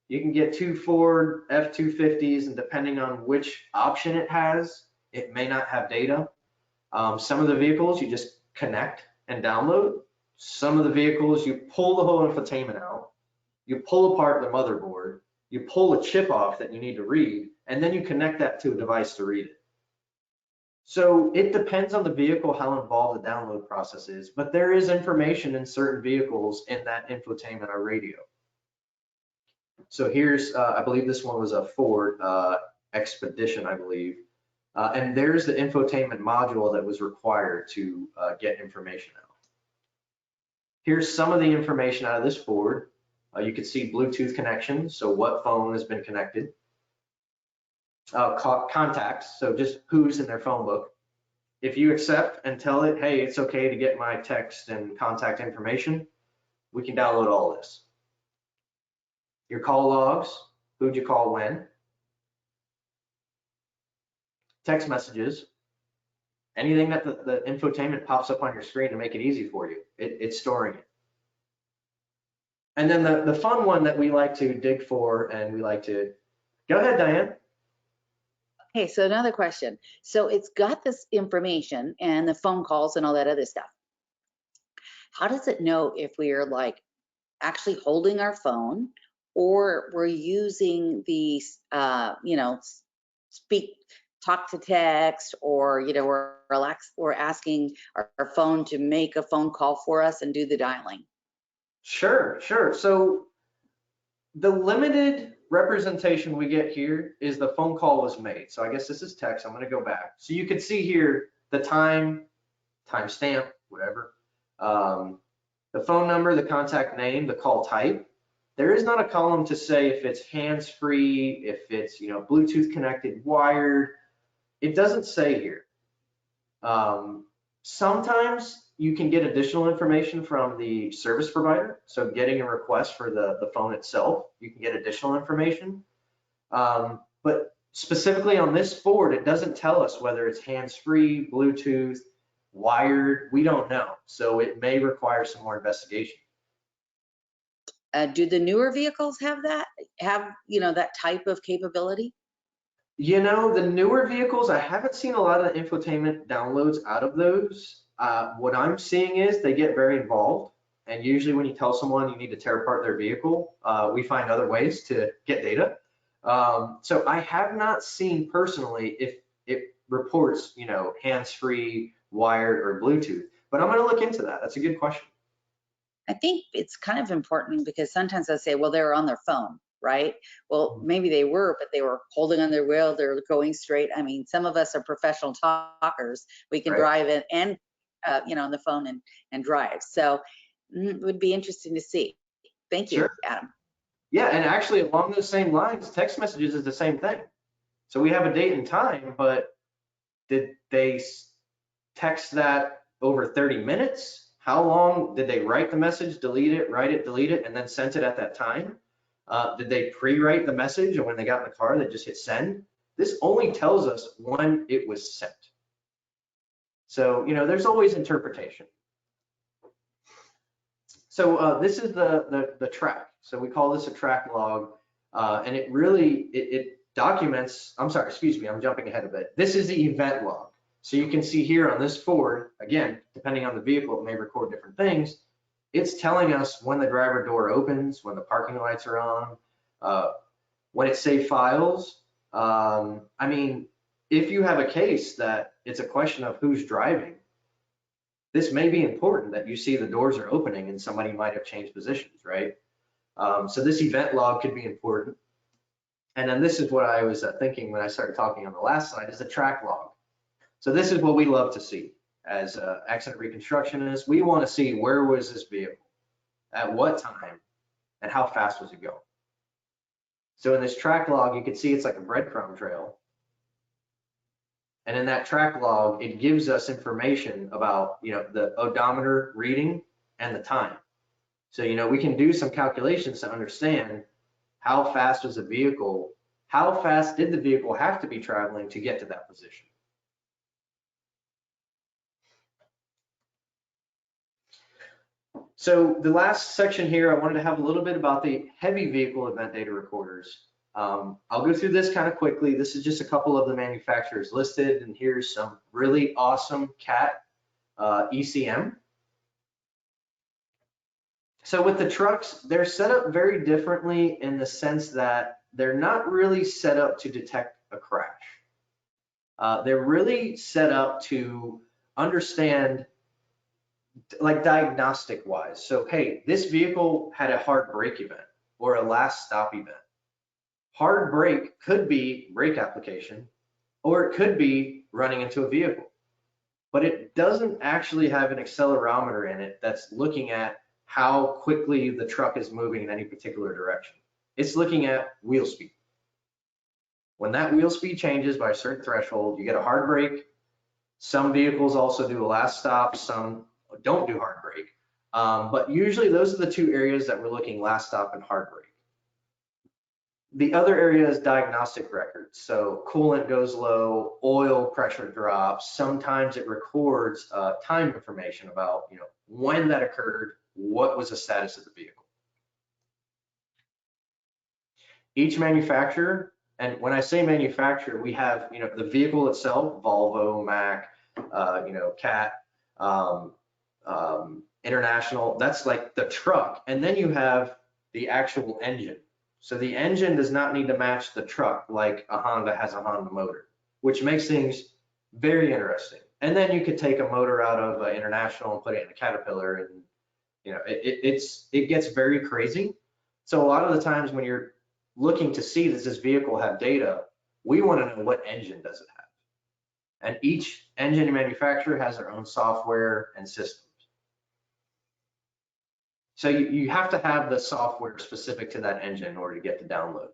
You can get two Ford F-250s, and depending on which option it has, it may not have data. Some of the vehicles you just connect and download. Some of the vehicles you pull the whole infotainment out, you pull apart the motherboard, you pull a chip off that you need to read, and then you connect that to a device to read it. So it depends on the vehicle how involved the download process is, but there is information in certain vehicles in that infotainment or radio. So here's, I believe this one was a Ford Expedition, I believe. And there's the infotainment module that was required to get information out. Here's some of the information out of this Ford. You can see Bluetooth connections, so what phone has been connected. Contacts, so just who's in their phone book. If you accept and tell it, hey, it's okay to get my text and contact information, we can download all this. Your call logs, who'd you call when, text messages, anything that the infotainment pops up on your screen to make it easy for you, it's storing it. And then the fun one that we like to dig for, and we like to, go ahead, Diane. Okay, so another question. So it's got this information and the phone calls and all that other stuff. How does it know if we are like actually holding our phone or we're using the, you know, talk to text, or, you know, we're asking our phone to make a phone call for us and do the dialing? Sure. So the limited representation we get here is the phone call was made. So I guess this is text. I'm going to go back. So you can see here the time, timestamp, whatever, the phone number, the contact name, the call type. There is not a column to say if it's hands-free, if it's, you know, Bluetooth connected, wired. It doesn't say here. Sometimes you can get additional information from the service provider. So getting a request for the phone itself, you can get additional information. But specifically on this Ford, it doesn't tell us whether it's hands-free, Bluetooth, wired. We don't know. So it may require some more investigation. Do the newer vehicles have that? You know, that type of capability? You know, the newer vehicles, I haven't seen a lot of the infotainment downloads out of those. What I'm seeing is they get very involved. And usually when you tell someone you need to tear apart their vehicle, we find other ways to get data. So I have not seen personally if it reports, you know, hands-free, wired, or Bluetooth. But I'm going to look into that. That's a good question. I think it's kind of important because sometimes I say, well, they're on their phone, right? Well, maybe they were, but they were holding on their wheel, they're going straight. I mean, some of us are professional talkers. We can drive it and, you know, on the phone and drive. So it would be interesting to see. Thank you, Adam. Yeah, and actually along those same lines, text messages is the same thing. So we have a date and time, but did they text that over 30 minutes? How long did they write the message, delete it, write it, delete it, and then sent it at that time? Did they pre-write the message, and when they got in the car, they just hit send? This only tells us when it was sent. So, you know, there's always interpretation. So this is the track. So we call this a track log, and it really, it documents, I'm sorry, excuse me, I'm jumping ahead a bit. This is the event log. So you can see here on this Ford, again, depending on the vehicle, it may record different things. It's telling us when the driver door opens, when the parking lights are on, when it saved files. I mean, if you have a case that it's a question of who's driving, this may be important that you see the doors are opening and somebody might have changed positions, right? So this event log could be important. And then this is what I was thinking when I started talking on the last slide, is the track log. So this is what we love to see as accident reconstructionists. We want to see, where was this vehicle, at what time, and how fast was it going? So in this track log, you can see it's like a breadcrumb trail. And in that track log, it gives us information about, you know, the odometer reading and the time. So, you know, we can do some calculations to understand how fast was the vehicle, how fast did the vehicle have to be traveling to get to that position. So the last section here, I wanted to have a little bit about the heavy vehicle event data recorders. I'll go through this kind of quickly. This is just a couple of the manufacturers listed, and here's some really awesome CAT ECM. So with the trucks, they're set up very differently in the sense that they're not really set up to detect a crash. They're really set up to understand, like, diagnostic wise. So, hey, this vehicle had a hard brake event or a last stop event. Hard brake could be brake application, or it could be running into a vehicle, but it doesn't actually have an accelerometer in it that's looking at how quickly the truck is moving in any particular direction. It's looking at wheel speed. When that wheel speed changes by a certain threshold, you get a hard brake. Some vehicles also do a last stop, some don't do hard brake. But usually those are the two areas that we're looking: last stop and hard brake. The other area is diagnostic records. So coolant goes low, oil pressure drops. Sometimes it records time information about, when that occurred, what was the status of the vehicle. Each manufacturer, and when I say manufacturer, we have, the vehicle itself, Volvo, Mack, Cat, International, that's like the truck. And then you have the actual engine. So the engine does not need to match the truck like a Honda has a Honda motor, which makes things very interesting. And then you could take a motor out of International and put it in a Caterpillar, and it gets very crazy. So a lot of the times when you're looking to see, does this vehicle have data, we want to know what engine does it have. And each engine manufacturer has their own software and systems. So you have to have the software specific to that engine in order to get the download.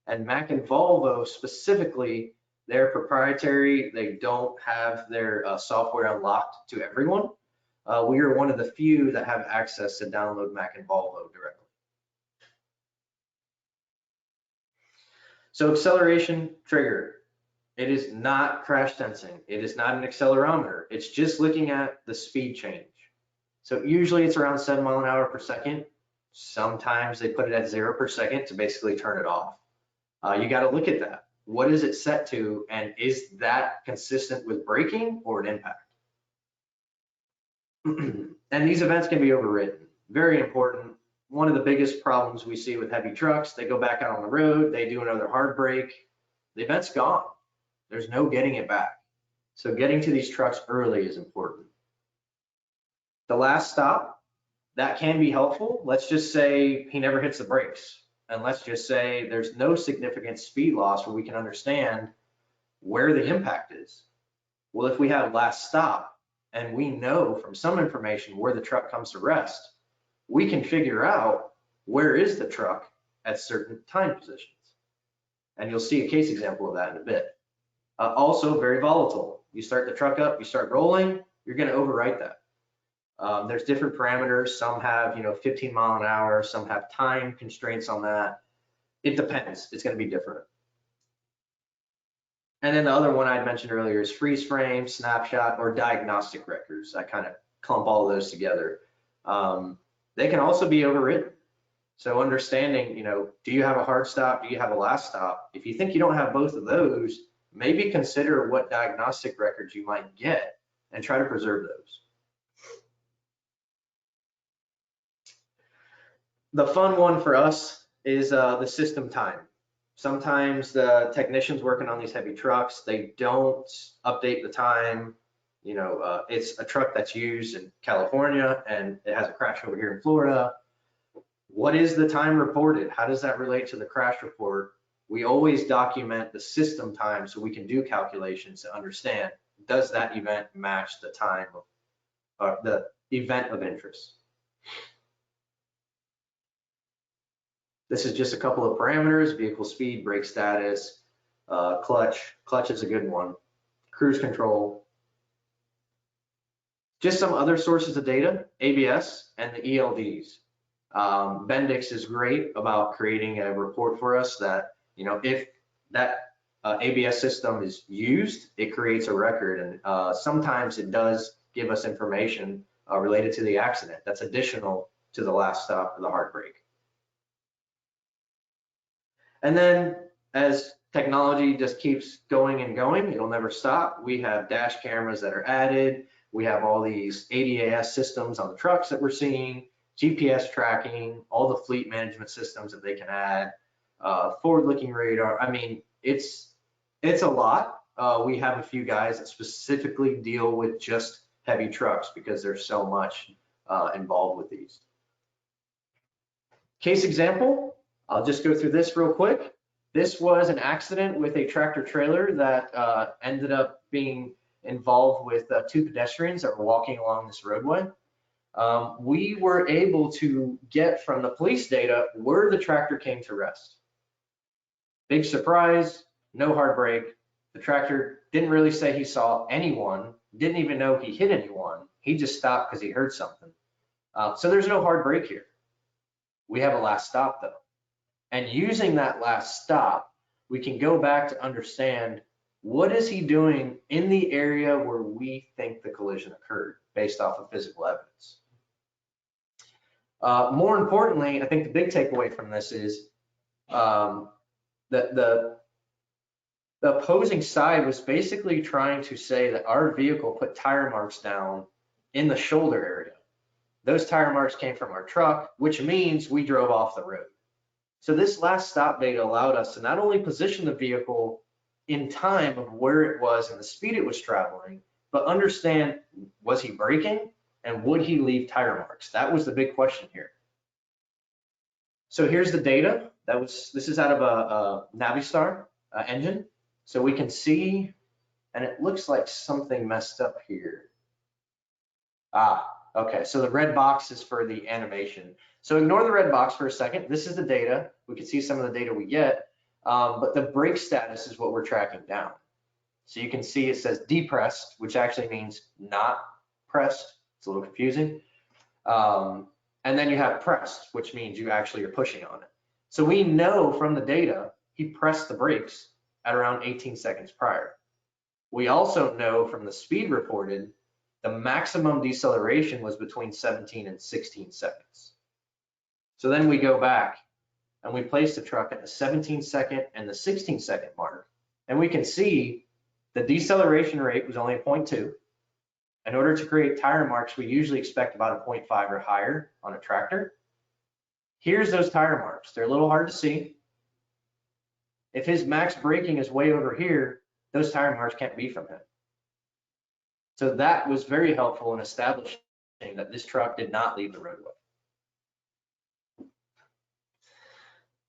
And Mack and Volvo specifically, they're proprietary. They don't have their software unlocked to everyone. We are one of the few that have access to download Mack and Volvo directly. So acceleration trigger, it is not crash sensing. It is not an accelerometer. It's just looking at the speed change. So usually it's around 7 miles per second. Sometimes they put it at 0 per second to basically turn it off. You got to look at that. What is it set to, and is that consistent with braking or an impact? And these events can be overridden. Very important. One of the biggest problems we see with heavy trucks, they go back out on the road, they do another hard brake, the event's gone. There's no getting it back. So getting to these trucks early is important. The last stop, that can be helpful. Let's just say he never hits the brakes. And let's just say there's no significant speed loss where we can understand where the impact is. Well, if we have last stop and we know from some information where the truck comes to rest, we can figure out where is the truck at certain time positions. And you'll see a case example of that in a bit. Also very volatile. You start the truck up, you start rolling, you're going to overwrite that. There's different parameters. Some have, 15 mile an hour. Some have time constraints on that. It depends. It's going to be different. And then the other one I mentioned earlier is freeze frame, snapshot, or diagnostic records. I kind of clump all of those together. They can also be overridden. So understanding, do you have a hard stop? Do you have a last stop? If you think you don't have both of those, maybe consider what diagnostic records you might get and try to preserve those. The fun one for us is the system time. Sometimes the technicians working on these heavy trucks, they don't update the time. It's a truck that's used in California and it has a crash over here in Florida. What is the time reported? How does that relate to the crash report? We always document the system time so we can do calculations to understand, does that event match the time of the event of interest? This is just a couple of parameters: vehicle speed, brake status, clutch is a good one, cruise control. Just some other sources of data, ABS and the ELDs. Bendix is great about creating a report for us that, if that ABS system is used, it creates a record, and sometimes it does give us information related to the accident that's additional to the last stop or the hard brake. And then as technology just keeps going and going, it'll never stop. We have dash cameras that are added. We have all these ADAS systems on the trucks that we're seeing, GPS tracking, all the fleet management systems that they can add, forward-looking radar. I mean, it's a lot. We have a few guys that specifically deal with just heavy trucks because there's so much involved with these. Case example, I'll just go through this real quick. This was an accident with a tractor trailer that ended up being involved with two pedestrians that were walking along this roadway. We were able to get from the police data where the tractor came to rest. Big surprise, no hard brake. The tractor didn't really say he saw anyone, didn't even know he hit anyone. He just stopped because he heard something. So there's no hard brake here. We have a last stop though. And using that last stop, we can go back to understand what is he doing in the area where we think the collision occurred based off of physical evidence. More importantly, I think the big takeaway from this is that the opposing side was basically trying to say that our vehicle put tire marks down in the shoulder area. Those tire marks came from our truck, which means we drove off the road. So this last stop data allowed us to not only position the vehicle in time of where it was and the speed it was traveling, but understand, was he braking and would he leave tire marks? That was the big question here. So here's the data. This is out of a Navistar engine. So we can see, and it looks like something messed up here. Okay, so the red box is for the animation. So ignore the red box for a second. This is the data. We can see some of the data we get, but the brake status is what we're tracking down. So you can see it says depressed, which actually means not pressed. It's a little confusing. And then you have pressed, which means you actually are pushing on it. So we know from the data, he pressed the brakes at around 18 seconds prior. We also know from the speed reported, the maximum deceleration was between 17 and 16 seconds. So then we go back and we place the truck at the 17-second and the 16-second mark. And we can see the deceleration rate was only a 0.2. In order to create tire marks, we usually expect about a 0.5 or higher on a tractor. Here's those tire marks. They're a little hard to see. If his max braking is way over here, those tire marks can't be from him. So that was very helpful in establishing that this truck did not leave the roadway.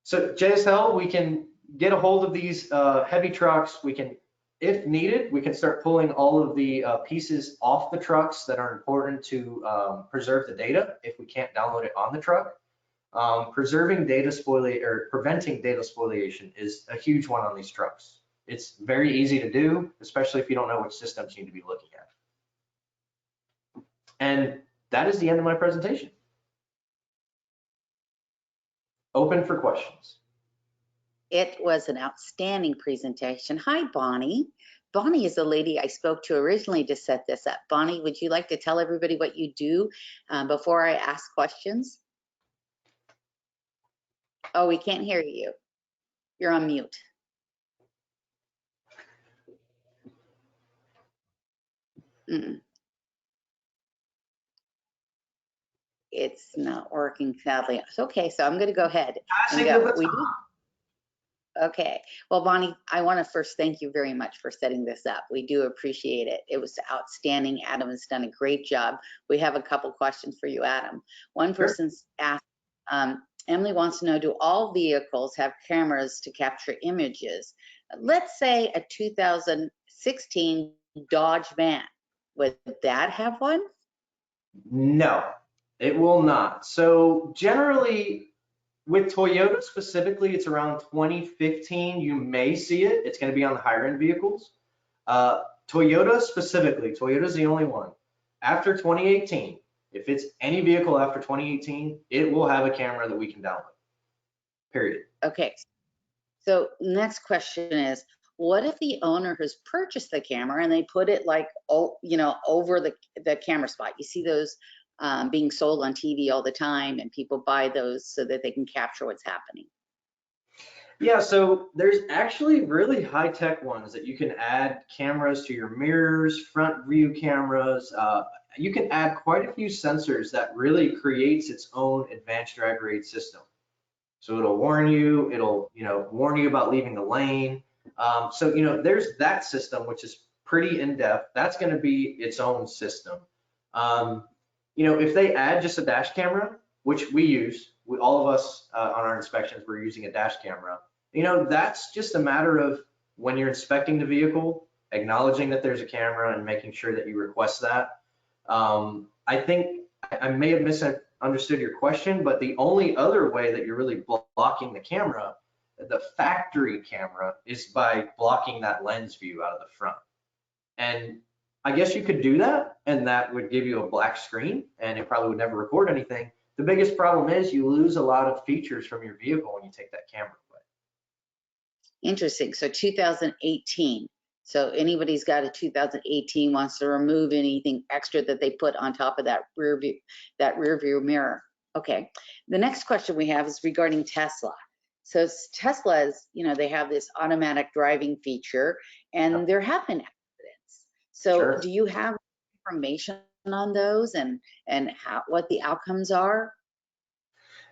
So JSL, we can get a hold of these heavy trucks. We can, if needed, we can start pulling all of the pieces off the trucks that are important to preserve the data if we can't download it on the truck. Preserving data preventing data spoliation is a huge one on these trucks. It's very easy to do, especially if you don't know which systems you need to be looking at. And that is the end of my presentation. Open for questions. It was an outstanding presentation. Hi, Bonnie. Bonnie is the lady I spoke to originally to set this up. Bonnie, would you like to tell everybody what you do before I ask questions? Oh, we can't hear you. You're on mute. It's not working, sadly. Okay, so I'm going to go ahead and go. Okay. Well, Bonnie, I want to first thank you very much for setting this up. We do appreciate it. It was outstanding. Adam has done a great job. We have a couple questions for you, Adam. One person's asked, Emily wants to know, do all vehicles have cameras to capture images? Let's say a 2016 Dodge van. Would that have one? No, it will not. So generally, with Toyota specifically, it's around 2015. You may see it. It's going to be on the higher end vehicles. Toyota specifically, Toyota's the only one. After 2018, if it's any vehicle after 2018, it will have a camera that we can download, period. Okay. So next question is, what if the owner has purchased the camera and they put it like, over the camera spot? You see those being sold on TV all the time, and people buy those so that they can capture what's happening. Yeah, so there's actually really high-tech ones that you can add cameras to your mirrors, front view cameras. You can add quite a few sensors that really creates its own advanced drag rate system. So it'll warn you, it'll warn you about leaving the lane. So there's that system, which is pretty in-depth. That's going to be its own system. If they add just a dash camera, which we use, all of us on our inspections, we're using a dash camera. That's just a matter of when you're inspecting the vehicle, acknowledging that there's a camera and making sure that you request that. I think I may have misunderstood your question, but the only other way that you're really blocking the camera, the factory camera, is by blocking that lens view out of the front. And I guess you could do that, and that would give you a black screen, and it probably would never record anything. The biggest problem is you lose a lot of features from your vehicle when you take that camera away. Interesting. So 2018. So anybody's got a 2018 wants to remove anything extra that they put on top of that rear view mirror. Okay. The next question we have is regarding Tesla. So Tesla is, you know, they have this automatic driving feature, and there have been accidents. So Sure. do you have information on those and what the outcomes are?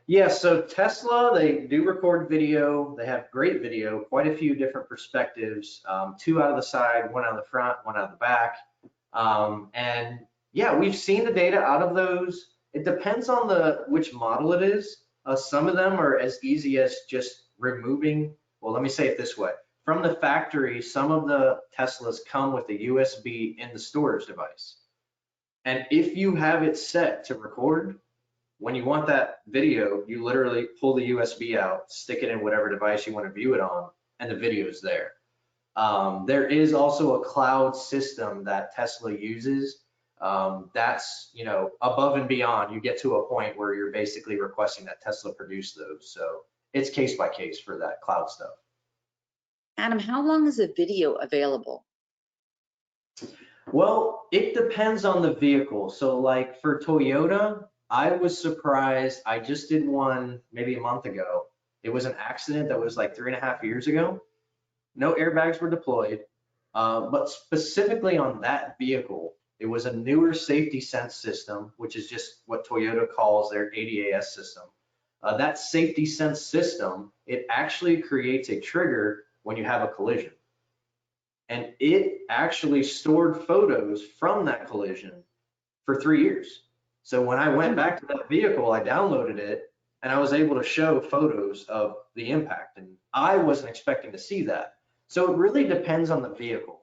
Yeah, so Tesla, they do record video. They have great video, quite a few different perspectives, 2 out of the side, 1 out of the front, 1 out of the back. And yeah, we've seen the data out of those. It depends on which model it is. Some of them are as easy as just removing, well, let me say it this way. From the factory, some of the Teslas come with a USB in the storage device. And if you have it set to record, when you want that video, you literally pull the USB out, stick it in whatever device you want to view it on, and the video is there. There is also a cloud system that Tesla uses. That's, you know, above and beyond. You get to a point where you're basically requesting that Tesla produce those. So it's case by case for that cloud stuff. Adam, how long is a video available? Well, it depends on the vehicle. So like for Toyota, I was surprised. I just did one maybe a month ago. It was an accident that was like 3.5 years ago. No airbags were deployed, but specifically on that vehicle, it was a newer safety sense system, which is just what Toyota calls their ADAS system. That safety sense system, it actually creates a trigger when you have a collision. And it actually stored photos from that collision for 3 years. So when I went back to that vehicle, I downloaded it and I was able to show photos of the impact. And I wasn't expecting to see that. So it really depends on the vehicle.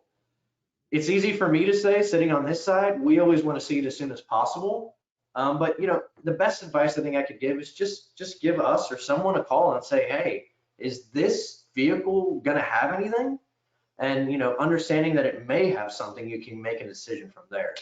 It's easy for me to say, sitting on this side, we always want to see it as soon as possible. But you know, the best advice I think I could give is just give us or someone a call and say, hey, is this vehicle going to have anything? And you know, understanding that it may have something, you can make a decision from there.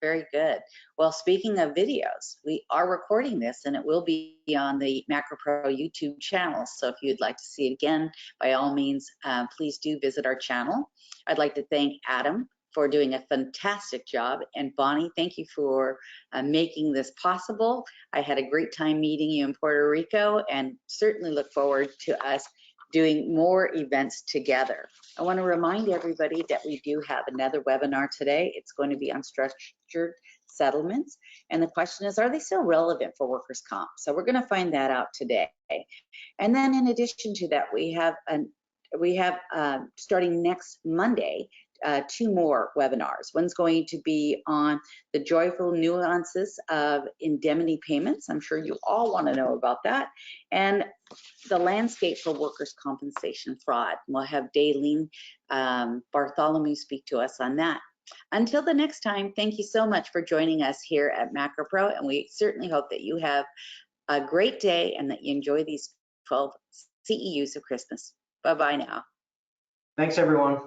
Very good. Well, speaking of videos, we are recording this and it will be on the Macro Pro YouTube channel. So if you'd like to see it again, by all means, please do visit our channel. I'd like to thank Adam for doing a fantastic job. And Bonnie, thank you for making this possible. I had a great time meeting you in Puerto Rico and certainly look forward to us doing more events together. I want to remind everybody that we do have another webinar today. It's going to be on structured settlements. And the question is, are they still relevant for workers' comp? So we're going to find that out today. And then in addition to that, we have starting next Monday, 2 more webinars. One's going to be on the joyful nuances of indemnity payments. I'm sure you all want to know about that. And the landscape for workers' compensation fraud. We'll have Daylene Bartholomew speak to us on that. Until the next time, thank you so much for joining us here at Macro Pro, and we certainly hope that you have a great day and that you enjoy these 12 CEUs of Christmas. Bye-bye now. Thanks, everyone.